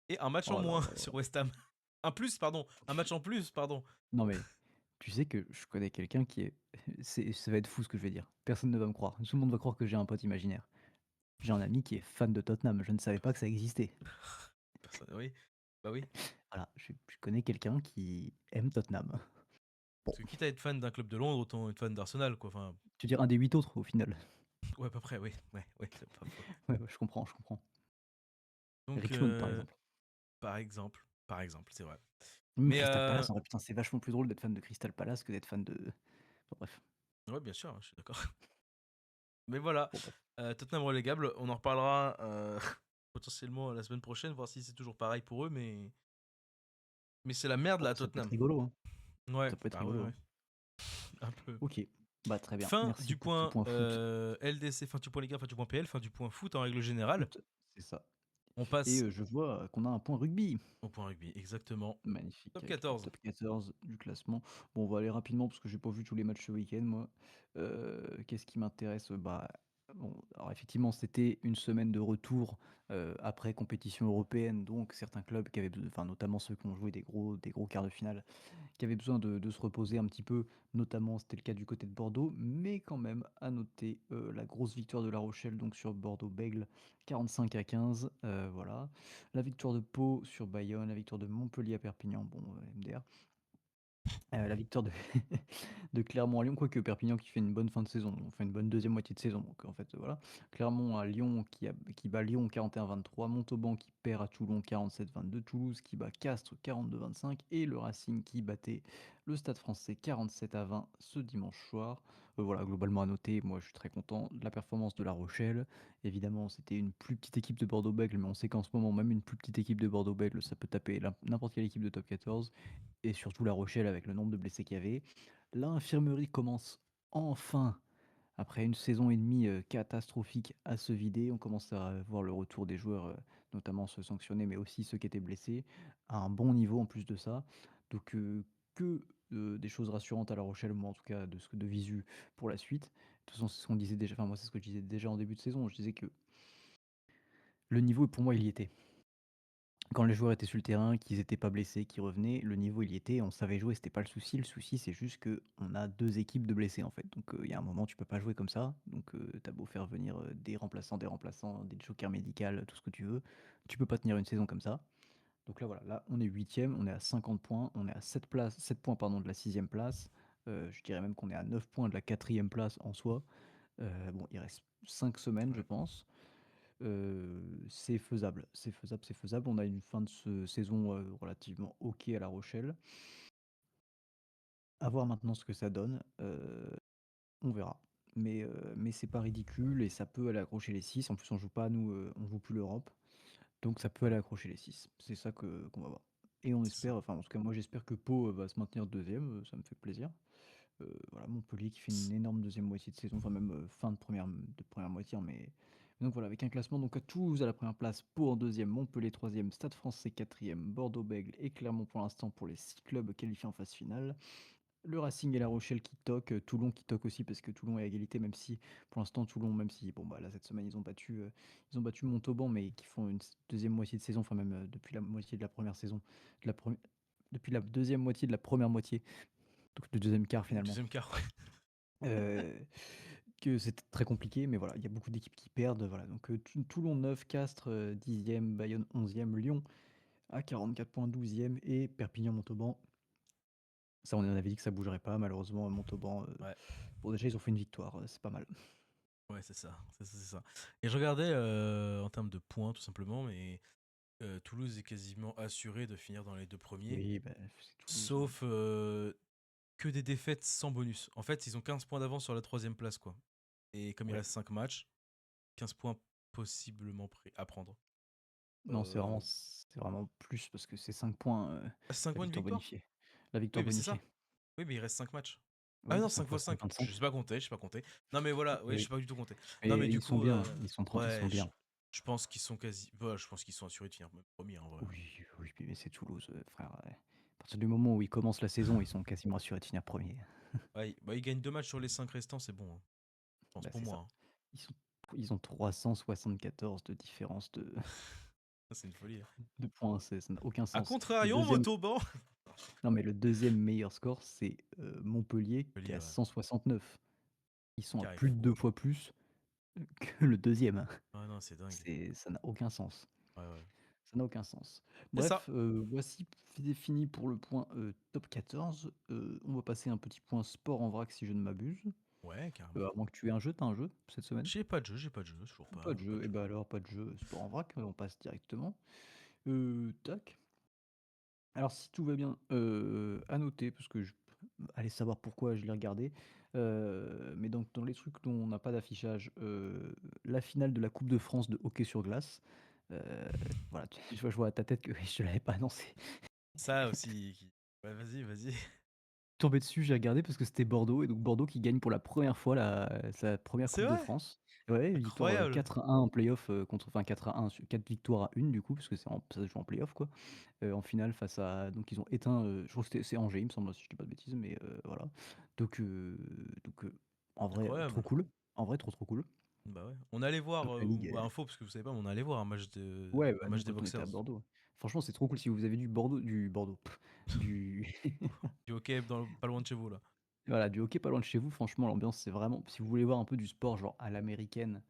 et un match en Oh là moins là sur là. West Ham. Un plus, pardon. Un match en plus, pardon. Non mais, tu sais que je connais quelqu'un qui est ça va être fou ce que je vais dire. Personne ne va me croire. Tout le monde va croire que j'ai un pote imaginaire. J'ai un ami qui est fan de Tottenham, je ne savais pas que ça existait. Oui, bah oui. Voilà, je connais quelqu'un qui aime Tottenham. Bon, Parce que quitte à être fan d'un club de Londres, autant être fan d'Arsenal, quoi. Enfin, tu veux dire un des 8 autres au final. ouais, à peu près, oui. Ouais, ouais, c'est pas faux. Ouais, ouais, je comprends, je comprends. Donc, Richmond par exemple. par exemple, c'est vrai. Même Mais, Crystal Palace, en vrai, putain, c'est vachement plus drôle d'être fan de Crystal Palace que d'être fan de enfin bref, ouais, bien sûr, hein, je suis d'accord. Mais voilà, bon bref. Tottenham relégable, on en reparlera potentiellement la semaine prochaine, voir si c'est toujours pareil pour eux, mais c'est la merde Bon, là, ça peut être Tottenham. rigolo, hein. Ouais, Ça peut être bah ouais, rigolo, ouais, hein. un peu. OK. Bah, très bien. Fin Merci du pour ce point point foot. LDC, fin du point Liga, fin du point PL, fin du point foot en règle générale. Foot, c'est ça. On Et passe je vois, qu'on a un point rugby. au point rugby, exactement. Magnifique, Top avec le 14. top 14 du classement. Bon, on va aller rapidement parce que j'ai pas vu tous les matchs ce week-end, moi. Qu'est-ce qui m'intéresse? Bah, bon, alors effectivement, c'était une semaine de retour, après compétition européenne, donc certains clubs qui avaient enfin, notamment ceux qui ont joué des gros quarts de finale, qui avaient besoin de se reposer un petit peu, notamment c'était le cas du côté de Bordeaux, mais quand même à noter, la grosse victoire de La Rochelle donc sur Bordeaux-Bègles, 45-15, voilà. La victoire de Pau sur Bayonne, la victoire de Montpellier à Perpignan, bon, MDR. La victoire de de Clermont à Lyon, quoique Perpignan qui fait une bonne fin de saison, enfin une bonne deuxième moitié de saison, donc en fait, voilà. Clermont à Lyon qui bat Lyon 41-23, Montauban qui perd à Toulon 47-22, Toulouse qui bat Castres 42-25 et le Racing qui battait le Stade Français 47-20 ce dimanche soir. Voilà, globalement à noter, moi je suis très content de la performance de La Rochelle. Évidemment, c'était une plus petite équipe de Bordeaux-Bègles, mais on sait qu'en ce moment, même une plus petite équipe de Bordeaux-Bègles, ça peut taper n'importe quelle équipe de top 14 et surtout La Rochelle avec le nombre de blessés qu'il y avait. L'infirmerie commence enfin, après une saison et demie, catastrophique à se vider, on commence à voir le retour des joueurs, notamment ceux sanctionnés, mais aussi ceux qui étaient blessés, à un bon niveau en plus de ça. Donc que, des choses rassurantes à La Rochelle, moi en tout cas de visu pour la suite. De toute façon, c'est ce qu'on disait déjà, enfin moi c'est ce que je disais déjà en début de saison. Je disais que le niveau pour moi il y était. Quand les joueurs étaient sur le terrain, qu'ils étaient pas blessés, qu'ils revenaient, le niveau il y était, on savait jouer, c'était pas le souci. Le souci, c'est juste que on a 2 équipes de blessés, en fait. Donc, il y a un moment, tu peux pas jouer comme ça. Donc, tu beau faire venir, des remplaçants, des jokers médicals, tout ce que tu veux, tu peux pas tenir une saison comme ça. Donc là, voilà, là, on est huitième, on est à 50 points, on est à 7 points, pardon, de la sixième place. Je dirais même qu'on est à 9 points de la quatrième place en soi. Bon, il reste 5 semaines, je Ouais. pense. C'est faisable, c'est faisable, c'est faisable. On a une fin de saison relativement OK à La Rochelle. À voir maintenant ce que ça donne, on verra. Mais c'est pas ridicule et ça peut aller accrocher les 6. En plus, on joue pas nous, on joue plus l'Europe, donc ça peut aller Ouais. accrocher les 6. C'est ça qu'on va voir et on C'est ça. espère, enfin en tout cas moi j'espère que Pau, va se maintenir deuxième. Ça me fait plaisir. Voilà, Montpellier qui fait une énorme deuxième moitié de saison, enfin même fin de première moitié, hein, mais donc voilà, avec un classement donc à Toulouse à la première place, Pau en deuxième, Montpellier troisième, Stade Français quatrième, Bordeaux-Bègles et Clermont pour l'instant pour les 6 clubs qualifiés en phase finale. Le Racing et La Rochelle qui toquent, Toulon qui toque aussi parce que Toulon est à égalité, même si pour l'instant Toulon, même si bon bah là cette semaine ils ont battu Montauban, mais qui font une deuxième moitié de saison, enfin même depuis la moitié de la première saison, depuis la deuxième moitié de la première moitié, donc le deuxième quart finalement. Deuxième quart, ouais. Heu, que c'était très compliqué, mais voilà, il y a beaucoup d'équipes qui perdent, voilà, donc Toulon 9, Castres, 10e, Bayonne 11e, Lyon à 44 points 12e et Perpignan-Montauban. Ça, on avait dit que ça bougerait pas, malheureusement, Montauban, Ouais. bon déjà ils ont fait une victoire, c'est pas mal. Ouais, c'est ça. C'est ça. Et je regardais en termes de points, tout simplement, mais Toulouse est quasiment assuré de finir dans les deux premiers, Oui, bah, c'est Toulouse, sauf que des défaites sans bonus. En fait, ils ont 15 points d'avance sur la troisième place, quoi. Et comme il ouais. reste 5 matchs, 15 points possiblement à prendre. Non, c'est Euh, vraiment c'est vraiment plus parce que c'est 5 points, 5 la points de victoire victoire. bonifiée. La Oui, victoire mais c'est bonifiée. ça. Oui, mais il reste 5 matchs. Ah Oui, non, 5 5 fois fois 5, 5. 25. Je sais pas compter, je sais pas compter. Non, mais voilà, oui, je sais Oui, pas du tout compter. Non, mais mais du ils sont coup, bien, ils sont tranquilles, ils sont ouais, bien. je pense qu'ils sont quasi. Voilà, je pense qu'ils sont assurés de finir même premier, en vrai. Oui, oui, mais c'est Toulouse, frère, ouais. À partir du moment où ils commencent la saison, ils sont quasiment assurés de finir premier. Ouais, bah, ils gagnent 2 matchs sur les 5 restants, c'est bon, hein. Je pense Bah, pour c'est moi, ça. hein. Ils sont ils ont 374 de différence de C'est une folie, hein. de points, ça n'a aucun A sens. Le contrario, deuxième, Montauban. non, mais le deuxième meilleur score, c'est, Montpellier qui est Montpellier, à ouais, 169. Ils sont à plus de 2 Carrefour. fois plus que le deuxième. Ah non, c'est dingue. Ça n'a aucun sens. Ouais, ouais. Ça n'a aucun sens. C'est ça. Bref, voici fini pour le point, top 14. On va passer un petit point sport en vrac si je ne m'abuse. Ouais, carrément. À moins que tu aies un jeu, tu un jeu cette semaine? J'ai pas de jeu, toujours Pas pas, de pas jeu, de et jeu. bah alors pas de jeu sport en vrac, on passe directement. Tac. Alors si tout va bien, à noter parce que allez savoir pourquoi je l'ai regardé, mais donc dans les trucs dont on n'a pas d'affichage, la finale de la coupe de France de hockey sur glace, heu, voilà, je vois à ta tête que je te l'avais pas annoncé. Ça aussi. Ouais, vas-y, vas-y. Tombé dessus, j'ai regardé parce que c'était Bordeaux et donc Bordeaux qui gagne pour la première fois sa première C'est coupe de vrai? France. Ouais, victoire, Incroyable. 4-1 en play-off, contre enfin 4-1 sur 4 victoires à 1 du coup, parce que ça se joue en play-off quoi. En finale face à donc ils ont éteint, je crois que c'est Angers, il me semble, si je dis pas de bêtises, mais voilà. Donc en vrai, trop Incroyable. cool. En vrai, trop, trop cool. Bah ouais. On allait voir, Donc la ligue, bah, info, parce que vous savez pas, mais on allait voir ouais, bah, un nous match des quand on était à Boxers. Bordeaux. Franchement, c'est trop cool si vous avez du Bordeaux, du Du hockey pas loin de chez vous, là. voilà, du hockey pas loin de chez vous, franchement, l'ambiance, c'est vraiment si vous voulez voir un peu du sport genre à l'américaine,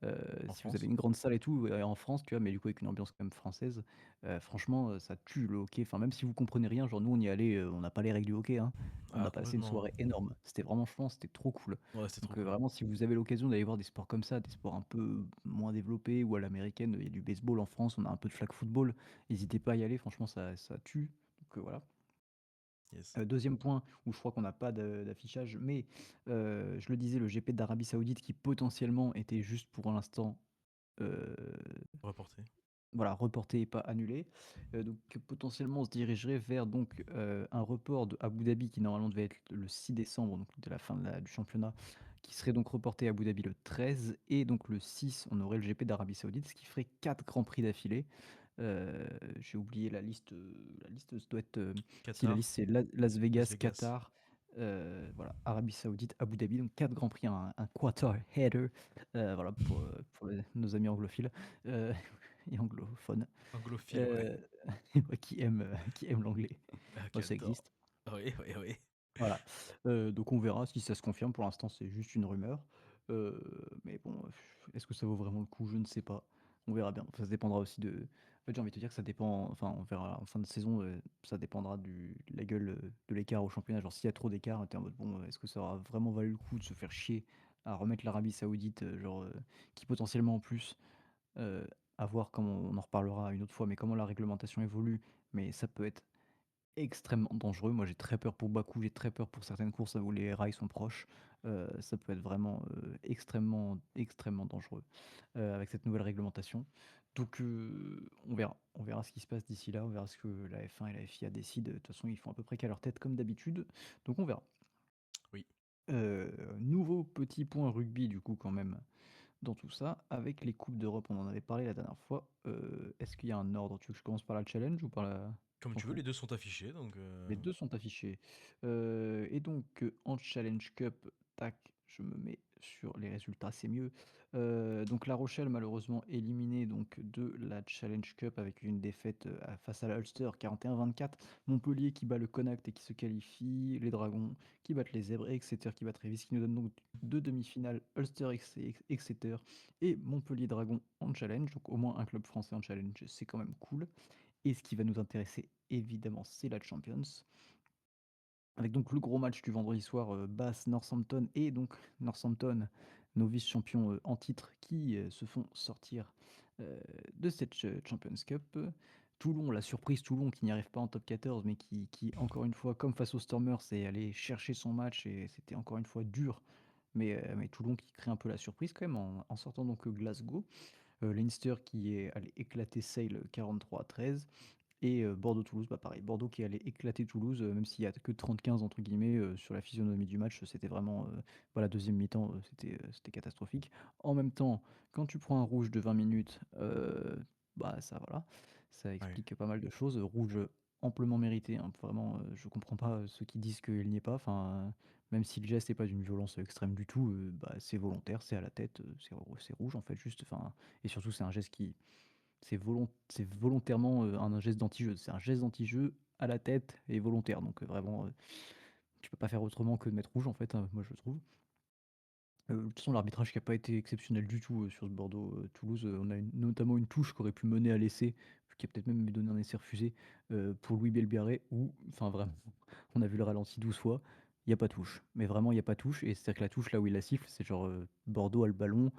En si vous avez France. une grande salle et tout, en France, tu vois? Mais du coup avec une ambiance quand même française, franchement, ça tue le hockey. Enfin, même si vous comprenez rien, genre nous on y allait, on n'a pas les règles du hockey, hein. On Ah, a passé une complètement. soirée énorme. C'était vraiment franchement, c'était trop cool. Ouais, c'était trop Donc, cool. vraiment si vous avez l'occasion d'aller voir des sports comme ça, des sports un peu moins développés ou à l'américaine, il y a du baseball en France, on a un peu de flag football, n'hésitez pas à y aller, franchement ça tue. Donc, voilà. Yes. 2e point où je crois qu'on n'a pas d'affichage, mais je le disais, le GP d'Arabie Saoudite qui potentiellement était juste pour l'instant, heu, Reporté. Voilà, reporté et pas annulé. Donc potentiellement, on se dirigerait vers donc, un report de Abu Dhabi qui normalement devait être le 6 décembre, donc de la fin du championnat, qui serait donc reporté à Abu Dhabi le 13 et donc le 6, on aurait le GP d'Arabie Saoudite, ce qui ferait 4 grands prix d'affilée. J'ai oublié la liste, ça doit être, si la Qatar, liste c'est Las Las Vegas, Vegas. Qatar, voilà, Arabie Saoudite, Abu Dhabi, donc 4 grands prix, un quarter header, voilà pour nos amis anglophiles, heu et anglophones, Anglophile, ouais. heu, ouais, qui aiment l'anglais. Ah, Bah, ça j'adore. existe. Oui, oui, oui. Voilà, donc on verra si ça se confirme. Pour l'instant, c'est juste une rumeur, mais bon, est-ce que ça vaut vraiment le coup? Je ne sais pas. On verra bien. Enfin, ça dépendra aussi de en fait, j'ai envie de te dire que ça dépend enfin, on verra en fin de saison, ça dépendra de la gueule, de l'écart au championnat. Genre, s'il y a trop d'écart, tu es en mode: «Bon, est-ce que ça aura vraiment valu le coup de se faire chier à remettre l'Arabie Saoudite?» genre, qui potentiellement en plus, Heu, à voir comment on en reparlera une autre fois, mais comment la réglementation évolue, mais ça peut être extrêmement dangereux. Moi, j'ai très peur pour Bakou, j'ai très peur pour certaines courses où les rails sont proches. Ça peut être vraiment, extrêmement, extrêmement dangereux, avec cette nouvelle réglementation. Donc, on verra. On verra ce qui se passe d'ici là, on verra ce que la F1 et la FIA décident. De toute façon, ils font à peu près qu'à leur tête comme d'habitude, donc on verra. Oui. Nouveau petit point rugby du coup quand même dans tout ça, avec les coupes d'Europe, on en avait parlé la dernière fois. Est-ce qu'il y a un ordre? Tu veux que je commence par la challenge ou par la Comme t'en tu veux, fous? les deux sont affichés, donc Les 2 sont affichés. Et donc, en Challenge Cup, tac, je me mets sur les résultats, c'est mieux. Donc La Rochelle malheureusement éliminée donc de la Challenge Cup avec une défaite, face à la Ulster 41-24. Montpellier qui bat le Connacht et qui se qualifie. Les Dragons qui battent les Zèbres et Exeter qui battent Révis, ce qui nous donne donc 2 demi-finales, Ulster Exeter et Montpellier Dragons en Challenge. Donc au moins un club français en Challenge, c'est quand même cool. Et ce qui va nous intéresser, évidemment, c'est la Champions. Avec donc le gros match du vendredi soir, Bath Northampton et donc Northampton, nos vice-champions, en titre qui, se font sortir, de cette Champions Cup. Toulon, la surprise Toulon qui n'y arrive pas en top 14 mais qui encore une fois, comme face aux Stormers, est allé chercher son match et c'était encore une fois dur. Mais Toulon qui crée un peu la surprise quand même en sortant donc, Glasgow. Leinster qui est allé éclater Sale 43-13 et Bordeaux-Toulouse, bah, pareil. Bordeaux qui allait éclater Toulouse, même s'il y a que 30-15 entre guillemets, sur la physionomie du match, c'était vraiment, bah, la 2e mi-temps, c'était catastrophique. En même temps, quand tu prends un rouge de 20 minutes, bah, ça voilà, ça ouais. explique pas mal de choses. Rouge, amplement mérité, hein, vraiment, je comprends pas, ceux qui disent qu'il n'y est pas. Enfin, même si le geste est pas d'une violence extrême du tout, bah, c'est volontaire, c'est à la tête, c'est rouge en fait juste, enfin et surtout c'est un geste qui c'est volontairement, un geste d'anti-jeu. C'est un geste d'anti-jeu à la tête et volontaire, donc vraiment, tu peux pas faire autrement que de mettre rouge, en fait, moi je trouve. De toute façon, l'arbitrage qui a pas été exceptionnel du tout, sur ce Bordeaux, Toulouse, on a notamment une touche qui aurait pu mener à l'essai, qui a peut-être même donné un essai refusé, pour Louis Belbiaré où, enfin vraiment, on a vu le ralenti 12 fois, il y a pas touche. Mais vraiment, il y a pas touche et c'est-à-dire que la touche, là où il la siffle, c'est genre, Bordeaux a le ballon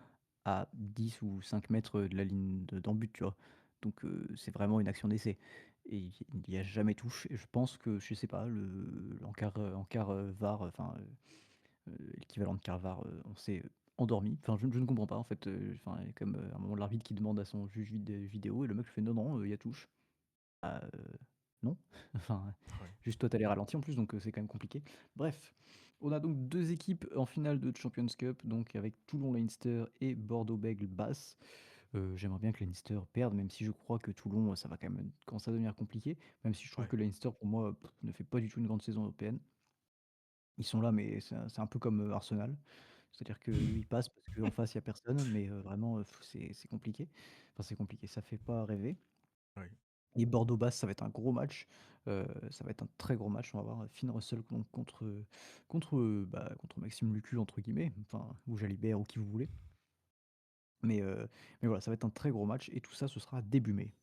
à 10 ou 5 mètres de la ligne d'en but, tu vois? Donc c'est vraiment une action d'essai et il y a jamais touche et je pense que, je sais pas, l'encart, VAR, enfin, l'équivalent de Carvar, on s'est endormi. Enfin, je ne comprends pas en fait, enfin, il y a comme, à un moment l'arbitre qui demande à son juge vidéo et le mec lui fait: «Non, non, il y a touche». Bah, non. Enfin, Ouais. juste toi tu as les ralentis en plus donc c'est quand même compliqué. Bref, on a donc 2 équipes en finale de Champions Cup, donc avec Toulon-Leinster et Bordeaux-Bègles-Basse. J'aimerais bien que Leinster perde, même si je crois que Toulon, ça va quand même commencer à devenir compliqué, même si je trouve Ouais. que Leinster pour moi, ne fait pas du tout une grande saison européenne. Ils sont là, mais c'est un peu comme, Arsenal. C'est-à-dire qu'eux, ils passent parce qu'en face, il y a personne, mais vraiment, c'est compliqué. Enfin, c'est compliqué, ça fait pas rêver Ouais. et Bordeaux-Basse, ça va être un gros match, ça va être un très gros match. On va voir Finn Russell bah, contre «Maxime Lucu» entre guillemets, enfin, ou Jalibert ou qui vous voulez. Mais voilà, ça va être un très gros match et tout ça, ce sera début mai.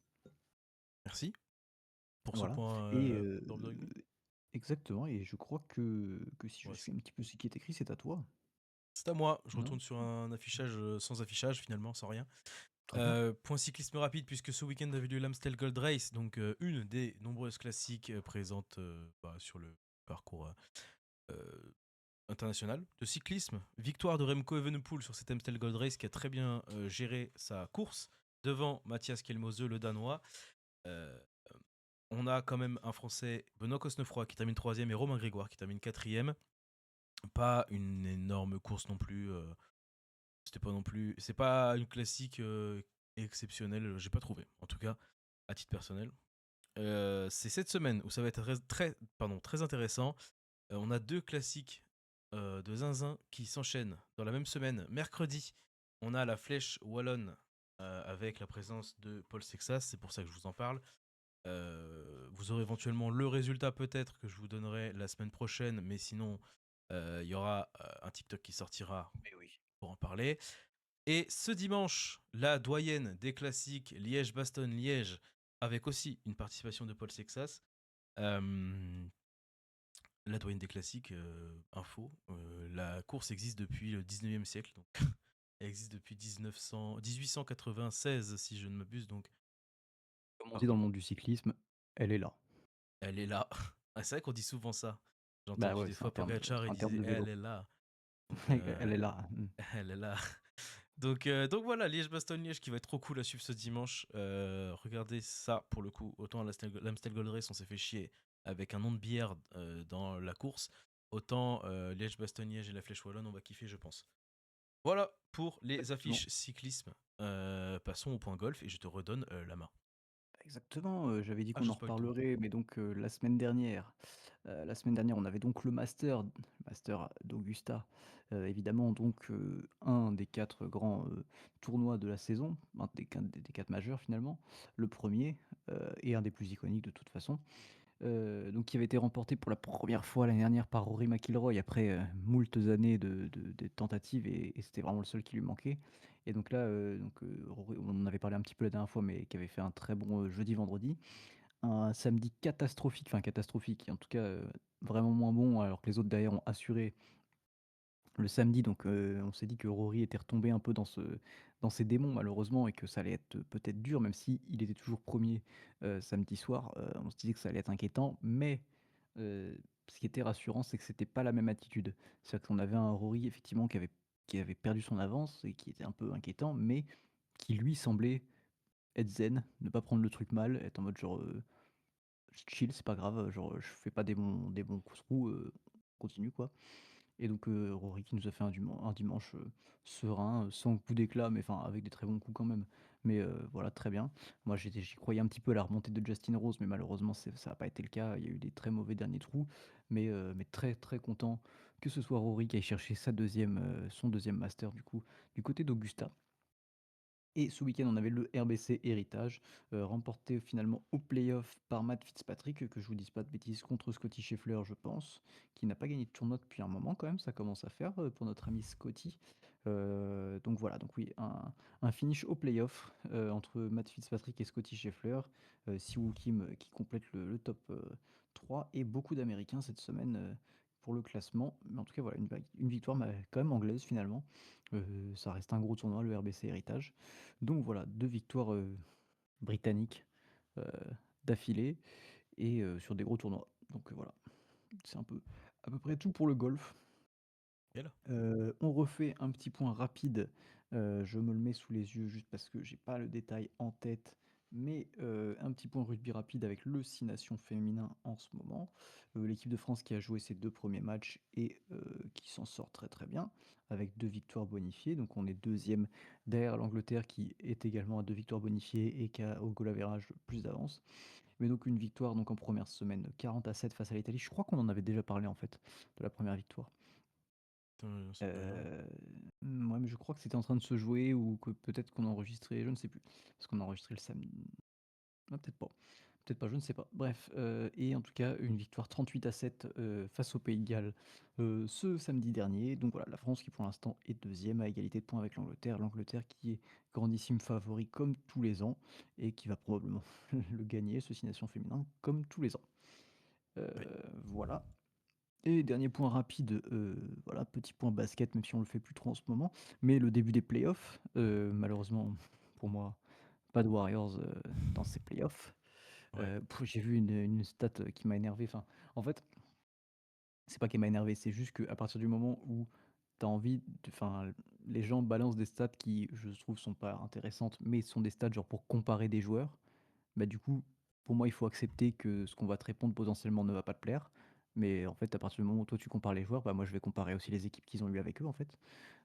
Merci pour ce Voilà point et d'ordre de rugby. exactement et je crois que si je Ouais, suis un petit peu ce qui est écrit, c'est à toi, c'est à moi. Je non? retourne sur un affichage sans affichage, finalement, sans rien. Très bien. Point cyclisme rapide, puisque ce week-end avait lieu l'Amstel Gold Race, donc une des nombreuses classiques présentes bah, sur le parcours euh, international de cyclisme. Victoire de Remco Evenepoel sur cet Amstel Gold Race qui a très bien géré sa course. devant Mathias Kelmose, le Danois. Euh, on a quand même un Français, Benoît Cosnefroy, qui termine troisième, et Romain Grégoire, qui termine quatrième. Pas une énorme course non plus. C'était pas non plus. C'est pas une classique exceptionnelle, j'ai pas trouvé. En tout cas, à titre personnel. C'est cette semaine où ça va être très intéressant. On a deux classiques de zinzin qui s'enchaînent dans la même semaine. Mercredi, on a la Flèche Wallonne avec la présence de Paul Sexas, c'est pour ça que je vous en parle. Vous aurez éventuellement le résultat peut-être que je vous donnerai la semaine prochaine, mais sinon, il y aura un TikTok qui sortira Mais oui. pour en parler. Et ce dimanche, la doyenne des classiques Liège-Bastogne-Liège, avec aussi une participation de Paul Sexas. Euh, la doyenne des classiques, info, la course existe depuis le 19e siècle, donc elle existe depuis 1896 si je ne m'abuse, donc Comme on dit dans le monde du cyclisme, elle est là. elle est là. Ah, c'est vrai qu'on dit souvent ça. J'ai Bah entendu ouais, des fois Pogacar, c'est il un terme disait de elle vélo. est là. Donc, Elle est là. elle est là. Donc voilà, Liège-Bastogne-Liège qui va être trop cool à suivre ce dimanche. Regardez ça pour le coup. Autant l'Amstel Gold Race, on s'est fait chier avec un nom de bière dans la course. Autant Liège-Bastogne-Liège et la Flèche Wallonne, on va kiffer, je pense. Voilà pour les Exactement. affiches cyclisme. Passons au point golf et je te redonne la main. Exactement, j'avais dit Ah, qu'on je en spoil tout. reparlerait, mais donc la semaine dernière, on avait donc le master d'Augusta, évidemment donc un des 4 grands, tournois de la saison, un des 4 majeurs finalement. Le premier er et un des plus iconiques de toute façon. Donc qui avait été remporté pour la première fois l'année dernière par Rory McIlroy après, moultes années de tentatives et c'était vraiment le seul qui lui manquait et donc là, Rory, on en avait parlé un petit peu la dernière fois, mais qui avait fait un très bon, jeudi-vendredi. Un samedi catastrophique, enfin catastrophique, en tout cas, vraiment moins bon alors que les autres derrière ont assuré le samedi, donc on s'est dit que Rory était retombé un peu dans ses démons malheureusement et que ça allait être peut-être dur, même si il était toujours premier samedi soir. On se disait que ça allait être inquiétant, mais ce qui était rassurant, c'est que c'était pas la même attitude. C'est-à-dire qu'on avait un Rory effectivement qui avait perdu son avance et qui était un peu inquiétant, mais qui lui semblait être zen, ne pas prendre le truc mal, être en mode genre, chill, c'est pas grave, genre, je fais pas des bons coups, continue quoi. Et donc Rory qui nous a fait un dimanche, serein, sans coup d'éclat, mais enfin avec des très bons coups quand même. Mais voilà, très bien. Moi j'y croyais un petit peu à la remontée de Justin Rose, mais malheureusement ça n'a pas été le cas. Il y a eu des très mauvais derniers trous, mais très, très content que ce soit Rory qui aille chercher son deuxième master du coup, du côté d'Augusta. Et ce week-end, on avait le RBC Héritage, remporté finalement au play-off par Matt Fitzpatrick, que je vous dise pas de bêtises, contre Scotty Scheffler, je pense, qui n'a pas gagné de tournoi depuis un moment quand même, ça commence à faire pour notre ami Scotty. Donc voilà, donc oui, un finish au play-off entre Matt Fitzpatrick et Scotty Scheffler, Siwoo Kim qui complète le top 3 et beaucoup d'Américains cette semaine pour le classement. Mais en tout cas, voilà, une victoire quand même anglaise finalement. Ça reste un gros tournoi, le RBC Héritage. Donc voilà, 2 victoires, britanniques, heu, d'affilée et sur des gros tournois. Donc voilà, c'est un peu à peu près tout pour le golf. Nickel. On refait un petit point rapide, je me le mets sous les yeux juste parce que j'ai pas le détail en tête, mais un petit point rugby rapide avec le 6 nations féminin en ce moment. L'équipe de France qui a joué ses 2 premiers matchs et qui s'en sort très, très bien avec 2 victoires bonifiées. Donc on est deuxième derrière l'Angleterre qui est également à 2 victoires bonifiées et qui a au goal average plus d'avance. Mais donc une victoire donc en première semaine, 40-7 face à l'Italie. Je crois qu'on en avait déjà parlé en fait, de la première victoire. Ça me dit rien. Ouais, mais je crois que c'était en train de se jouer ou que peut-être qu'on enregistrait, je ne sais plus. Parce qu'on a enregistré le samedi. Ah, peut-être pas. Peut-être pas, je ne sais pas. Bref, et en tout cas, une victoire 38-7 face au Pays de Galles ce samedi dernier. Donc voilà, la France qui pour l'instant est deuxième à égalité de points avec l'Angleterre. L'Angleterre qui est grandissime favori comme tous les ans et qui va probablement le gagner, ce 6 nations féminin, comme tous les ans. Heu, Oui. voilà. Et dernier point rapide, voilà, petit point basket, même si on le fait plus trop en ce moment, mais le début des playoffs, malheureusement pour moi, pas de Warriors, dans ces playoffs. Ouais. J'ai vu une stat, qui m'a énervé, enfin, en fait, c'est pas qu'elle m'a énervé, c'est juste qu'à partir du moment où tu as envie de enfin, les gens balancent des stats qui, je trouve, sont pas intéressantes, mais sont des stats genre pour comparer des joueurs. Bah, du coup, pour moi, il faut accepter que ce qu'on va te répondre potentiellement ne va pas te plaire. Mais en fait, à partir du moment où toi tu compares les joueurs, bah, moi je vais comparer aussi les équipes qu'ils ont eues avec eux en fait.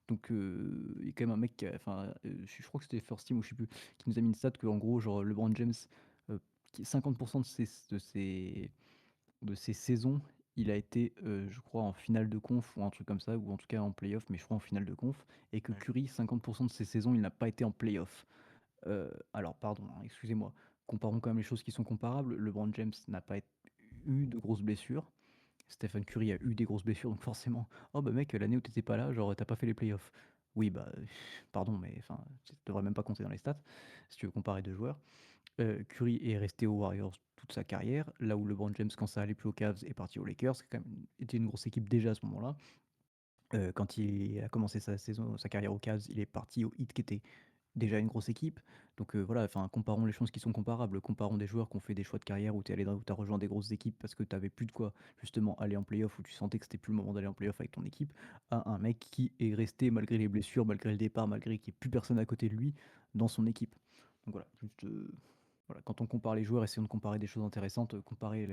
Donc il y a quand même un mec qui a enfin, je crois que c'était First Team ou je sais plus, qui nous a mis une stat que en gros genre LeBron James, qui 50 de ses saisons, il a été, je crois en finale de conf ou un truc comme ça, ou en tout cas en playoff, mais je crois en finale de conf et que Ouais. Curry 50 de ses saisons, il n'a pas été en playoff. Alors pardon, hein, excusez-moi, comparons quand même les choses qui sont comparables. LeBron James n'a pas eu de grosses blessures. Stephen Curry a eu des grosses blessures, donc forcément: «Oh bah mec, l'année où t'étais pas là, genre, tu pas fait les playoffs». Oui, bah, pardon, mais enfin, ça devrait même pas compter dans les stats, si tu veux comparer 2 joueurs. Curry est resté aux Warriors toute sa carrière, là où LeBron James, quand ça allait plus aux Cavs, est parti aux Lakers, qui quand même était une grosse équipe déjà à ce moment-là. Quand il a commencé sa carrière aux Cavs, il est parti au Heat qui était déjà une grosse équipe. Donc voilà, enfin, comparons les choses qui sont comparables. Comparons des joueurs qui ont fait des choix de carrière où tu allé où tu as rejoint des grosses équipes parce que tu avais plus de quoi justement aller en playoff, où tu sentais que c'était plus le moment d'aller en playoff avec ton équipe, à un mec qui est resté malgré les blessures, malgré le départ, malgré qu'il n'y ait plus personne à côté de lui dans son équipe. Donc voilà, juste voilà, quand on compare les joueurs, essayons de comparer des choses intéressantes, comparer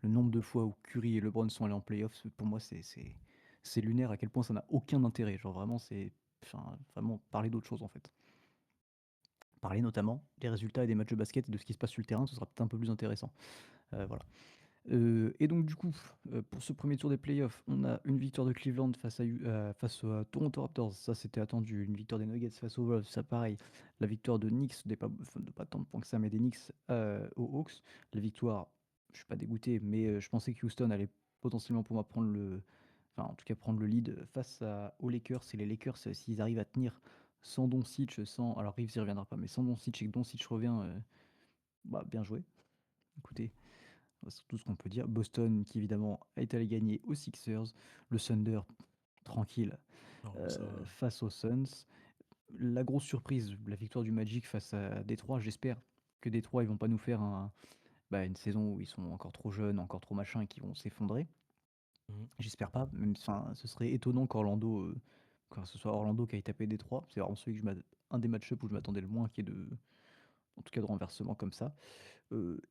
le nombre de fois où Curry et LeBron sont allés en playoff, pour moi c'est lunaire à quel point ça n'a aucun intérêt. Genre vraiment, c'est enfin, vraiment parler d'autre chose en fait. Parler notamment des résultats et des matchs de basket et de ce qui se passe sur le terrain, ce sera peut-être un peu plus intéressant. Voilà. Et donc du coup, pour ce premier tour des playoffs, on a une victoire de Cleveland face à Toronto Raptors, ça c'était attendu. Une victoire des Nuggets face aux Wolves, ça pareil. La victoire de Knicks, enfin, de pas tant de points que ça, mais des Knicks aux Hawks. La victoire, je suis pas dégoûté, mais je pensais que Houston allait potentiellement pour moi enfin en tout cas prendre le lead aux Lakers. Et les Lakers, s'ils arrivent à tenir sans Doncic, alors Reeves y reviendra pas, mais sans Doncic et que Doncic revient, bah bien joué. Écoutez, c'est tout ce qu'on peut dire. Boston qui évidemment est allé gagner aux Sixers. Le Thunder, tranquille, Non, mais ça. face aux Suns. La grosse surprise, la victoire du Magic face à Détroit. J'espère que Détroit, ils vont pas nous faire une saison où ils sont encore trop jeunes, encore trop machin et qui vont s'effondrer. Mhm. J'espère pas, même enfin, ce serait étonnant que ce soit Orlando qui aille taper Détroit. C'est vraiment un des match-ups où je m'attendais le moins qu'il y ait en tout cas de renversement comme ça.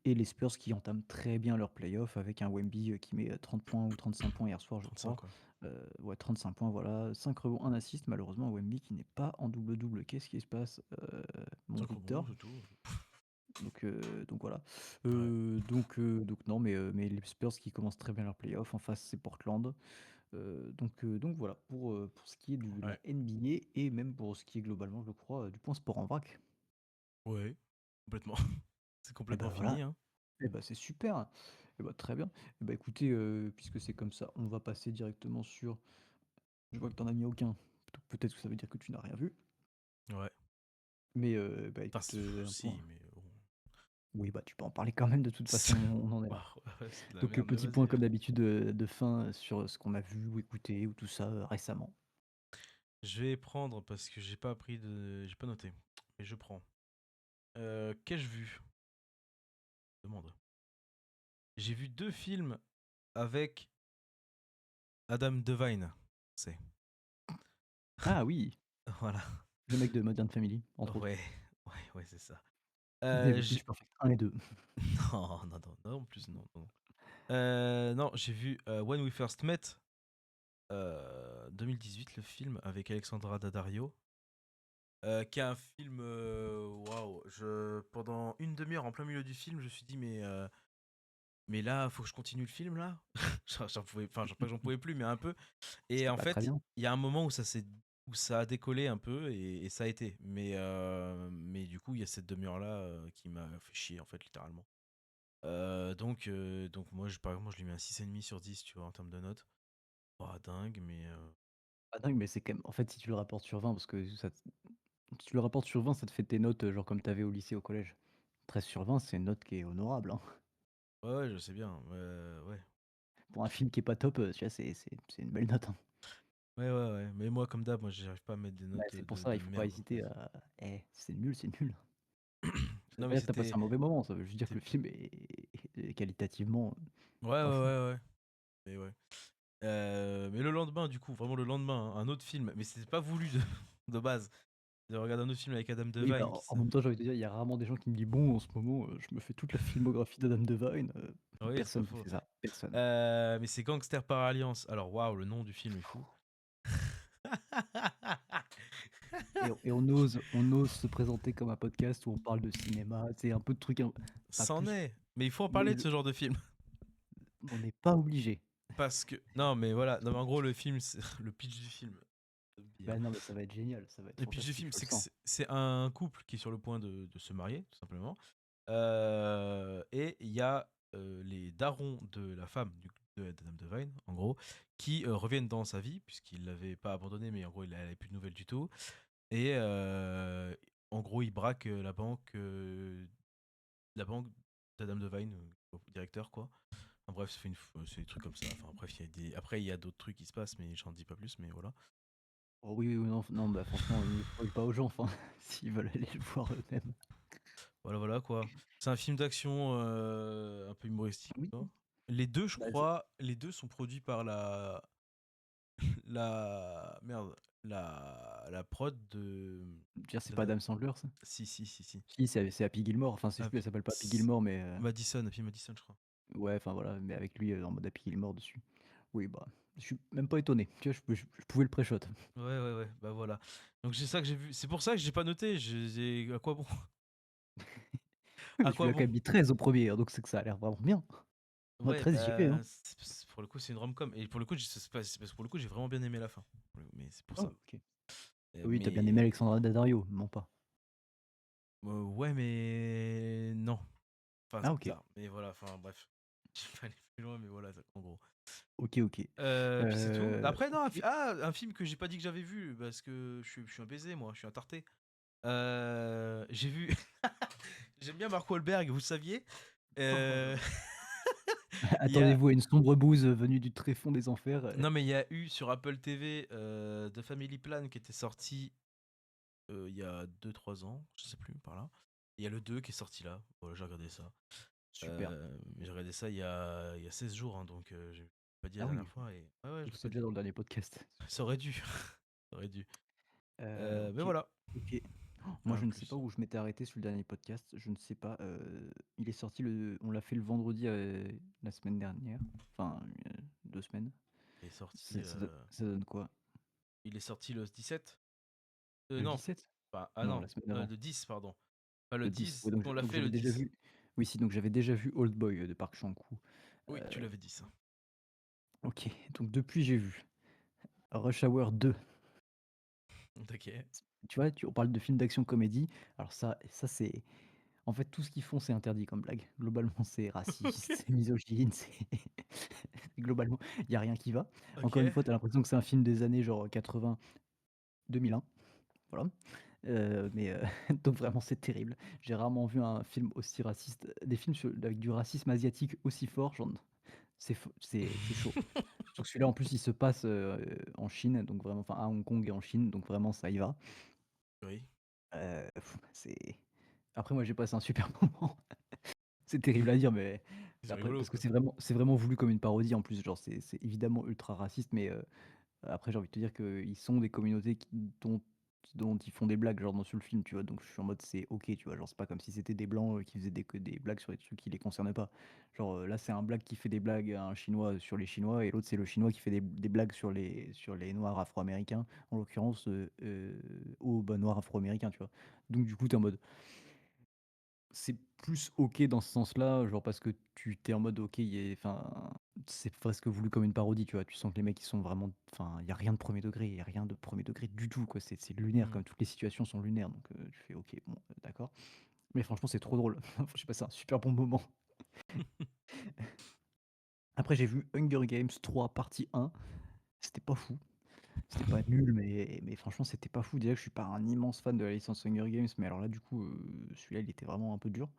Et les Spurs qui entament très bien leur playoff avec un Wemby qui met 30 points ou 35 points hier soir, je 35, crois. quoi. Ouais, 35 points, voilà. 5 rebonds, un assist. Malheureusement, Wemby qui n'est pas en double-double. Qu'est-ce qui se passe, mon 5 rebonds, Victor? c'est tout. Donc voilà. Ouais. Donc non, mais les Spurs qui commencent très bien leur playoff. En face, c'est Portland. Donc voilà pour ce qui est de la Ouais. NBA et même pour ce qui est globalement, je crois, du point sport en vrac. Ouais. Complètement. C'est Et complètement ben voilà. fini, hein. Eh bah, c'est super! Et bah, très bien. Et bah, écoutez, puisque c'est comme ça, on va passer directement sur je vois que tu en as mis aucun, donc peut-être que ça veut dire que tu n'as rien vu. Ouais. Mais, bah, Enfin, écoute, un point si, mais bon. oui, bah, tu peux en parler quand même de toute façon, on en est là. Bah, ouais, c'est de la Donc, merde, mais petit point vas-y, hein. comme d'habitude, de fin sur ce qu'on a vu ou écouté ou tout ça, récemment. Je vais prendre parce que j'ai pas noté. Mais je prends. Qu'ai-je vu? Demande. J'ai vu 2 films avec Adam Devine. C'est. Ah oui! Voilà. Le mec de Modern Family, entre autres. Ouais. Ouais, c'est ça. Et J'ai Pitch Perfect 1 et 2. non, non, non, non, en plus, non, non. Non, j'ai vu, When We First Met, 2018, le film avec Alexandra Daddario, qui est un film, waouh, pendant une demi heure, en plein milieu du film, je me suis dit: mais là, faut que je continue le film, là?» J'en pouvais enfin, genre pas que j'en pouvais plus, mais un peu. Et C'était en pas très fait, bien. il y a un moment où ça a décollé un peu et ça a été. Mais du coup, il y a cette demi-heure-là, qui m'a fait chier, en fait, littéralement. Donc moi, par exemple, moi, je lui mets un 6,5 sur 10, tu vois, en termes de notes. Pas dingue, mais Pas dingue, mais c'est quand même en fait, si tu le rapportes sur 20 parce que si tu le rapportes sur 20, ça te fait tes notes, genre comme tu avais au lycée, au collège. 13/20, c'est une note qui est honorable, hein. ouais, ouais, je sais bien, ouais. Pour un film qui est pas top, tu vois, c'est une belle note, hein. Ouais, ouais, ouais, mais moi, comme d'hab, moi, j'arrive pas à mettre des Bah, notes, c'est pour ça, de il faut pas merde, en fait. hésiter à c'est nul, c'est nul. Ça veut Non, pas mais dire que tu passé un mauvais moment, ça veut juste dire que c'était le film est qualitativement, ouais, ouais, pas fou. ouais, ouais, mais ouais. Mais le lendemain, du coup, vraiment le lendemain, hein, un autre film, mais c'était pas voulu de, de base, de regarder un autre film avec Adam Oui, bah, Devine en même temps, j'ai envie de te dire, il y a rarement des gens qui me disent: «Bon, en ce moment, je me fais toute la filmographie d'Adam Devine», Oui, c'est pas personne ne faux. fait ça, personne. Mais c'est Gangster par Alliance. Alors, waouh, le nom du film est fou. Et on ose se présenter comme un podcast où on parle de cinéma, c'est un peu de trucs pas C'en plus est. Mais il faut en mais parler de ce genre de film. on n'est pas obligé. Parce que. Non, mais voilà. Non, mais en gros, le film, le pitch du film. Bah, non, mais ça va être génial, ça va être Le pitch du fantastique, film, je le c'est que sens. c'est un couple qui est sur le point de se marier, tout simplement. Et il y a les darons de la femme d'Adam Devine, en gros, qui reviennent dans sa vie, puisqu'il l'avait pas abandonné, mais en gros, il n'avait plus de nouvelles du tout. Et en gros, il braque la banque d'Adam Devine, au directeur, quoi. Enfin, bref, c'est des trucs comme ça. Enfin, bref, après, il y a d'autres trucs qui se passent, mais j'en dis pas plus, mais voilà. Oh oui, oui, non, non, bah, franchement, ne spoil pas aux gens, enfin, s'ils veulent aller le voir eux-mêmes. Voilà, voilà, quoi. C'est un film d'action un peu humoristique, Oui, quoi. Les deux, je bah, crois, les deux sont produits par merde, la prod de je veux dire, c'est pas d'Adam. Adam Sandler, ça? Si, si, si, si. Si, c'est Happy Gilmore, enfin, c'est je sais plus, elle s'appelle pas Happy Gilmore, mais Madison, puis Madison, je crois. ouais, enfin, voilà, mais avec lui, en mode Happy Gilmore dessus. Oui, bah, je suis même pas étonné, tu vois? Je pouvais le pré-shot. Ouais, ouais, ouais, bah voilà. Donc c'est ça que j'ai vu. C'est pour ça que j'ai pas noté. À quoi bon? Oui, À mais tu quoi lui as quand bon? même mis 13 au premier, hein, donc c'est que ça a l'air vraiment bien. Moi Ouais, 13, j'irai, hein. pour le coup, c'est une rom-com. Et pour le coup, c'est parce que pour le coup, j'ai vraiment bien aimé la fin. Mais c'est pour Oh, ça. OK. Oui, t'as bien aimé Mais Alexandra Daddario, mens pas. ouais, mais non. Enfin, Ah c'est OK. bizarre. Mais voilà, enfin bref. Je vais pas aller plus loin, mais voilà, en gros. OK, OK. Puis c'est tout. Après, non, OK. un film que j'ai pas dit que j'avais vu, parce que je suis un baiser, moi, je suis un tarté. J'ai vu. J'aime bien Mark Wahlberg, vous le saviez. Oh là Euh, là. Il y a. Attendez-vous à une sombre bouse venue du tréfonds des enfers. Non, mais il y a eu sur Apple TV The Family Plan qui était sorti il y a 2 3 ans, je sais plus, par là. Il y a le 2 qui est sorti là. Voilà, j'ai regardé ça. Super. Mais j'ai regardé ça il y a 16 jours, hein, donc j'ai pas dit la Ah dernière oui, fois. Et... Ouais, ouais, je donc l'ai c'est pas déjà dit. dans le dernier podcast. Ça aurait dû. Ça aurait dû. Mais OK, voilà, OK. Oh, moi, rien je de ne sais pas plus. où je m'étais arrêté sur le dernier podcast, je ne sais pas, il est sorti on l'a fait le vendredi, la semaine dernière, enfin, 2 semaines. Il est sorti, Ça donne quoi? il est sorti le 17. Le Non, 17? ah Non, non, la semaine d'avant, le 10, pardon. Pas le le 10. Ouais, 10, donc on l'a donc fait j'avais le déjà 10. vu oui, si, donc j'avais déjà vu Oldboy, de Park Chan-wook. Oui, tu Heu, l'avais dit ça. OK, donc depuis, j'ai vu Rush Hour 2. Ok. Tu vois, on parle de films d'action comédie, alors ça c'est en fait, tout ce qu'ils font, c'est interdit comme blague. Globalement, c'est raciste, Ok. c'est misogyne, c'est globalement, il y a rien qui va. Encore une Ok. fois, tu as l'impression que c'est un film des années genre 80-2001, voilà. Mais donc vraiment, c'est terrible. J'ai rarement vu un film aussi raciste, des films avec du racisme asiatique aussi fort, c'est chaud. Surtout que celui-là, en plus, il se passe, en Chine, donc vraiment enfin à Hong Kong et en Chine, donc vraiment ça y va. Oui. C'est après moi, j'ai passé un super moment. C'est terrible à dire, mais C'est après rigolo, parce que quoi. c'est vraiment voulu comme une parodie en plus, genre c'est évidemment ultra raciste, mais après j'ai envie de te dire qu'ils sont des communautés dont ils font des blagues, genre dans sur le film, tu vois? Donc je suis en mode c'est OK, tu vois? Genre c'est pas comme si c'était des blancs, qui faisaient des blagues sur des trucs qui les concernent pas. Genre, là c'est un black qui fait des blagues à un chinois sur les chinois et l'autre c'est le chinois qui fait des blagues sur les noirs afro-américains, en l'occurrence, aux, bah, noirs afro-américains, tu vois? Donc du coup tu es en mode c'est plus OK dans ce sens-là, genre parce que tu es en mode OK, enfin, c'est presque voulu comme une parodie, tu vois? Tu sens que les mecs ils sont vraiment enfin, il y a rien de premier degré, il y a rien de premier degré du tout, quoi. C'est lunaire Hmm. comme toutes les situations sont lunaires, donc tu fais OK, bon, d'accord. Mais franchement, c'est trop drôle. J'ai passé un super bon moment. Après, j'ai vu Hunger Games 3 partie 1, c'était pas fou. C'était pas nul, mais franchement, c'était pas fou. Déjà que je suis pas un immense fan de la licence Hunger Games, mais alors là, du coup, celui-là, il était vraiment un peu dur.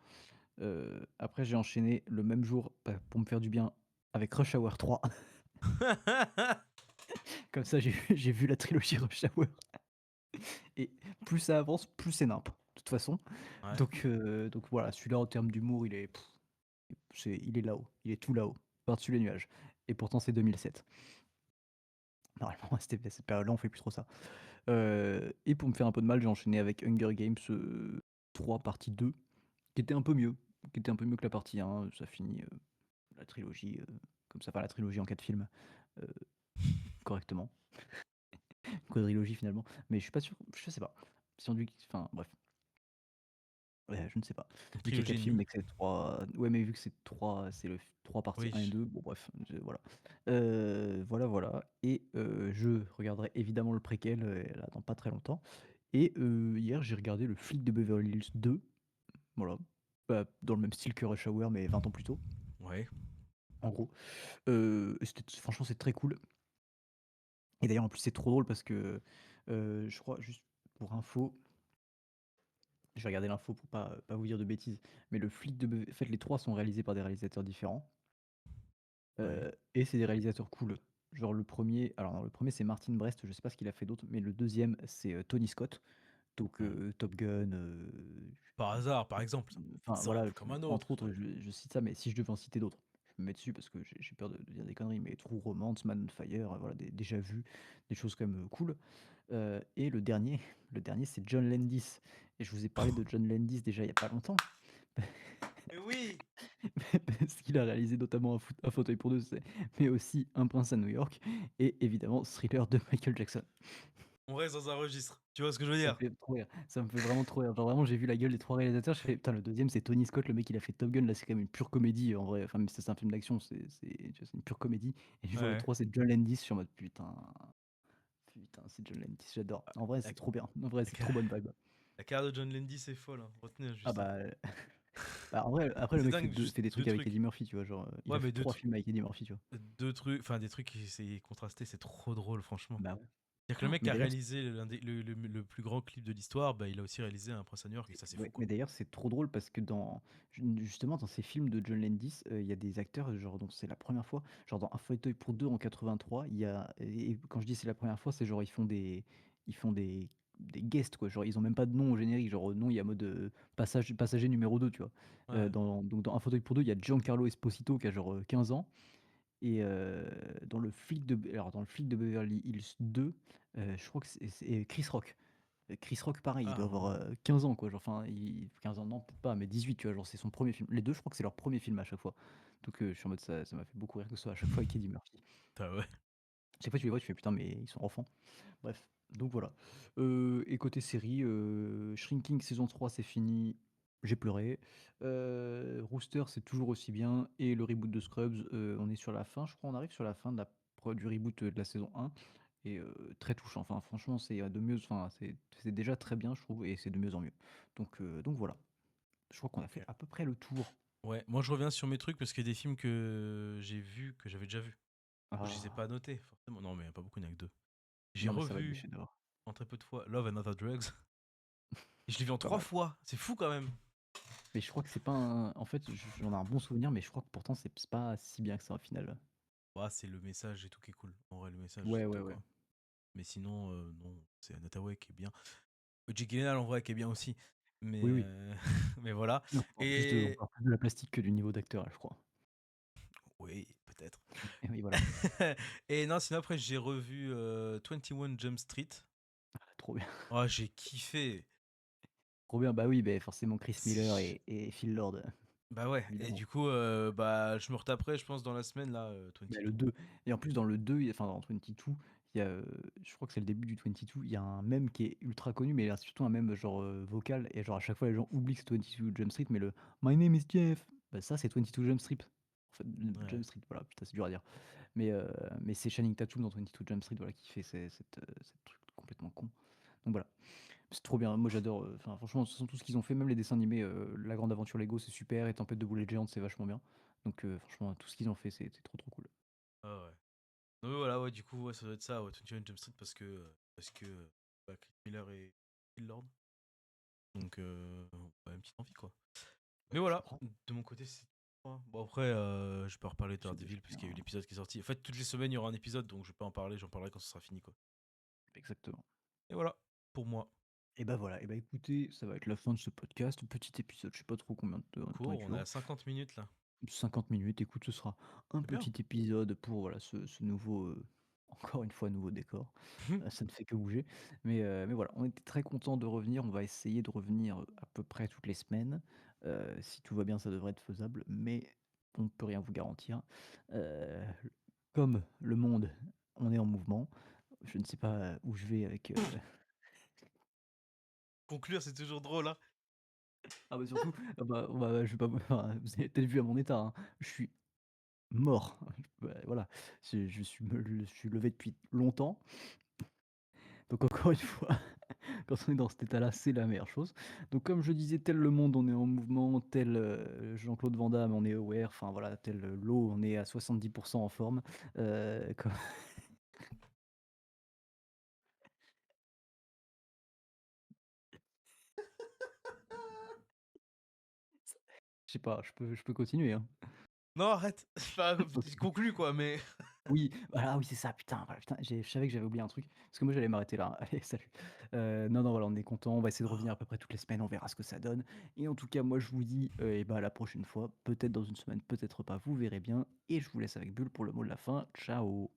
Après j'ai enchaîné le même jour, bah, pour me faire du bien, avec Rush Hour 3. Comme ça j'ai vu la trilogie Rush Hour et plus ça avance, plus c'est nimp, de toute façon. Ouais. Donc voilà, celui-là en termes d'humour, il est là-haut, il est tout là-haut, par-dessus les nuages et pourtant c'est 2007. Normalement, à cette période-là, on fait plus trop ça. Et pour me faire un peu de mal, j'ai enchaîné avec Hunger Games, 3 partie 2, qui était un peu mieux, qui était un peu mieux que la partie 1. Ça finit, la trilogie, comme ça, enfin la trilogie en 4 films, heu, correctement. Quadrilogie finalement, mais je suis pas sûr, je sais pas. Si on dit enfin bref, ouais, je ne sais pas. Une Vu qu'il y a trilogie 4 et films demie. et que c'est 3, ouais, mais vu que c'est 3, c'est le 3 parties Oui. 1 et 2, bon bref, voilà. Voilà, voilà, et je regarderai évidemment le préquel, là dans pas très longtemps, et hier j'ai regardé Le Flic de Beverly Hills 2, voilà, bah, dans le même style que Rush Hour mais 20 ans plus tôt, Ouais. en gros. Et c'était franchement c'est très cool, et d'ailleurs en plus c'est trop drôle parce que, je crois juste pour info, je vais regarder l'info pour pas vous dire de bêtises, mais Le Flic de Beve en fait les 3 sont réalisés par des réalisateurs différents. Ouais. Et c'est des réalisateurs cool. Genre le premier, alors non, le premier c'est Martin Brest, je sais pas ce qu'il a fait d'autre, mais le deuxième c'est, Tony Scott, donc Ouais. Top Gun, Par hasard, par exemple. enfin voilà, Exemple comme un entre autre. autres, je cite ça, mais si je devais en citer d'autres, je me mets dessus parce que j'ai peur de dire des conneries, mais True Romance, Man on Fire, voilà, des déjà vus, des choses quand même, cool. Et le dernier le dernier c'est John Landis, et je vous ai parlé de John Landis déjà il y a pas longtemps. Mais oui! Parce qu'il a réalisé notamment Un fauteuil pour deux, mais aussi Un prince à New York, et évidemment Thriller de Michael Jackson. On reste dans un registre. Tu vois ce que je veux Ça me dire? fait trop rire, ça me fait vraiment trop rire. Genre vraiment, j'ai vu la gueule des 3 réalisateurs, je fais: «Putain, le deuxième c'est Tony Scott, le mec il a fait Top Gun, là c'est quand même une pure comédie en vrai». Enfin, même si c'est un film d'action, tu vois, c'est une pure comédie, et je vois le Ouais. 3 c'est John Landis, je suis en mode: «Putain, putain, c'est John Landis, j'adore». En vrai, La, c'est trop bien. En vrai, la c'est ca- trop bonne vibe. la carrière de John Landy, c'est folle, hein. Retenez Ah juste, hein. bah, en vrai, après le C'est mec dingue, juste fait des deux trucs avec trucs. Eddie Murphy, tu vois? Genre, il Ouais, a fait mais 3 films avec Eddie Murphy, tu vois? deux trucs, enfin des trucs qui c'est contrasté, c'est trop drôle, franchement. Bah ouais. C'est-à-dire que le mec qui Mais a d'ailleurs réalisé le plus grand clip de l'histoire, bah, il a aussi réalisé Un Prince à New York, et ça, c'est fou, Ouais, quoi. mais d'ailleurs, c'est trop drôle parce que justement, dans ces films de John Landis, il y a des acteurs, genre, dont c'est la première fois. Genre, dans Un fauteuil pour deux en 83, il y a et quand je dis c'est la première fois, c'est genre ils font des guests, quoi. Genre, ils ont même pas de nom au générique. Genre, au nom, il y a mode, passager numéro 2, tu vois? Ouais. Dans Un fauteuil pour deux, il y a Giancarlo Esposito qui a genre, 15 ans, et dans Le Flic de Beverly Hills 2, je crois que c'est Chris Rock. Chris Rock, pareil, il doit Ah avoir, ouais. 15 ans, quoi, genre, enfin, 15 ans, non, peut-être pas, mais 18, tu vois? Genre, c'est son premier film. Les 2, je crois que c'est leur premier film à chaque fois. Donc, je suis en mode, ça m'a fait beaucoup rire que ce soit à chaque fois avec Eddie Murphy. Ah ouais. Chaque fois que tu les vois, tu fais: «Putain, mais ils sont enfants». Bref, donc voilà. Et côté série, Shrinking saison 3 c'est fini, j'ai pleuré. Rooster, c'est toujours aussi bien, et le reboot de Scrubs, on est sur la fin, je crois, on arrive sur la fin du reboot, de la saison 1, et très touchant. Enfin, franchement, c'est déjà très bien, je trouve, et c'est de mieux en mieux. Donc voilà. Je crois qu'on a fait Ok. à peu près le tour. Ouais, moi je reviens sur mes trucs parce qu'il y a des films que j'ai vus, que j'avais déjà vus. Je les ai Ah! pas notés, forcément. Non, mais il n'y a pas beaucoup, il n'y en a que deux. J'ai Non, mais ça va être des revu chefs-d'œuvre. en très peu de fois Love and Other Drugs. Et je l'ai vu en Pas trois mal. fois. C'est fou quand même. Mais je crois que c'est pas un en fait, j'en ai un bon souvenir, mais je crois que pourtant c'est pas si bien que ça au final. Ouais, c'est le message et tout qui est cool. En vrai, le message, Ouais, c'est ouais, top, ouais. hein. Mais sinon, non, c'est Anataway qui est bien. Jake Gyllenhaal en vrai qui est bien aussi. Mais, Oui, oui. mais voilà. Mais on Et parle plus de la plastique que du niveau d'acteur là, je crois. oui, peut-être. Et oui, voilà. Et non, sinon après j'ai revu 21 Jump Street. Trop bien. Oh, j'ai kiffé. Trop bien, bah oui, beh, forcément Chris Miller C'est- et Phil Lord, Bah ouais, et évidemment. du coup, bah, je me retaperai, je pense, dans la semaine, là, Bah, 22. le 2, et en plus dans le 2, enfin dans 22, il y a, je crois que c'est le début du 22, il y a un mème qui est ultra connu, mais là, c'est surtout un mème genre, vocal, et genre à chaque fois les gens oublient que c'est 22 Jump Street, mais le «My name is Jeff», bah, ça c'est 22 Jump Street. En fait, Ouais, Jump Street, voilà, putain, c'est dur à dire. Mais c'est Channing Tatum dans 22 Jump Street, voilà, qui fait cette truc complètement con. Donc voilà, c'est trop bien. Moi j'adore, enfin franchement, ce sont tout ce qu'ils ont fait, même les dessins animés, La Grande Aventure Lego, c'est super, et Tempête de boulet géantes, c'est vachement bien. Donc franchement, tout ce qu'ils ont fait, c'est trop, trop cool. ah ouais. Donc voilà, ouais, du coup, ouais, ça doit être ça, ouais, 21 Jump Street, parce que bah, Chris Miller et Phil Lord. Donc, ouais, une petite envie, quoi. Ouais, Mais je voilà, comprends. de mon côté, c'est tout, hein. Bon, après, je peux reparler de C'est déjà Daredevil, parce bien. qu'il y a eu l'épisode qui est sorti. En fait, toutes les semaines, il y aura un épisode, donc je vais pas en parler, j'en parlerai quand ce sera fini, quoi. Exactement. Et voilà, pour moi. Et bah voilà, et bah écoutez, ça va être la fin de ce podcast. Petit épisode, je sais pas trop combien de temps il Court, on est dure. à 50 minutes, là. 50 minutes, écoute, ce sera un C'est bien. petit épisode pour voilà ce nouveau, encore une fois, nouveau décor, ça ne fait que bouger. Mais voilà, on était très contents de revenir. On va essayer de revenir, à peu près toutes les semaines. Si tout va bien, ça devrait être faisable, mais on ne peut rien vous garantir. Heu, Comme le monde, on est en mouvement. Je ne sais pas où je vais avec, Conclure, c'est toujours drôle, hein. ah bah, surtout, je vais pas enfin, vous avez peut-être vu à mon état, hein, je suis mort. Bah, voilà, je suis levé depuis longtemps, donc encore une fois, quand on est dans cet état-là, c'est la meilleure chose. Donc comme je disais, tel le monde, on est en mouvement, tel, Jean-Claude Van Damme, on est aware, enfin voilà, tel, l'eau, on est à 70 en forme. Comme je sais pas, je peux continuer, hein? Non, arrête. Enfin, OK. conclue, quoi, mais Oui, voilà, oui, c'est ça, putain, voilà, putain, je savais que j'avais oublié un truc, parce que moi j'allais m'arrêter là. Allez, salut. Non, non, voilà, on est content, on va essayer de revenir à peu près toutes les semaines, on verra ce que ça donne et en tout cas, moi je vous dis, et bah, à la prochaine fois, peut-être dans une semaine, peut-être pas, vous verrez bien et je vous laisse avec Bulle pour le mot de la fin. Ciao.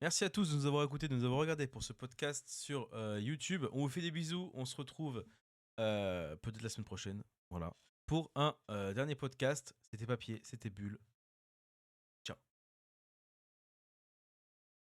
merci à tous de nous avoir écoutés, de nous avoir regardés pour ce podcast sur YouTube. On vous fait des bisous. On se retrouve peut-être la semaine prochaine. Voilà. Pour un dernier podcast. C'était Papier, c'était Bulle.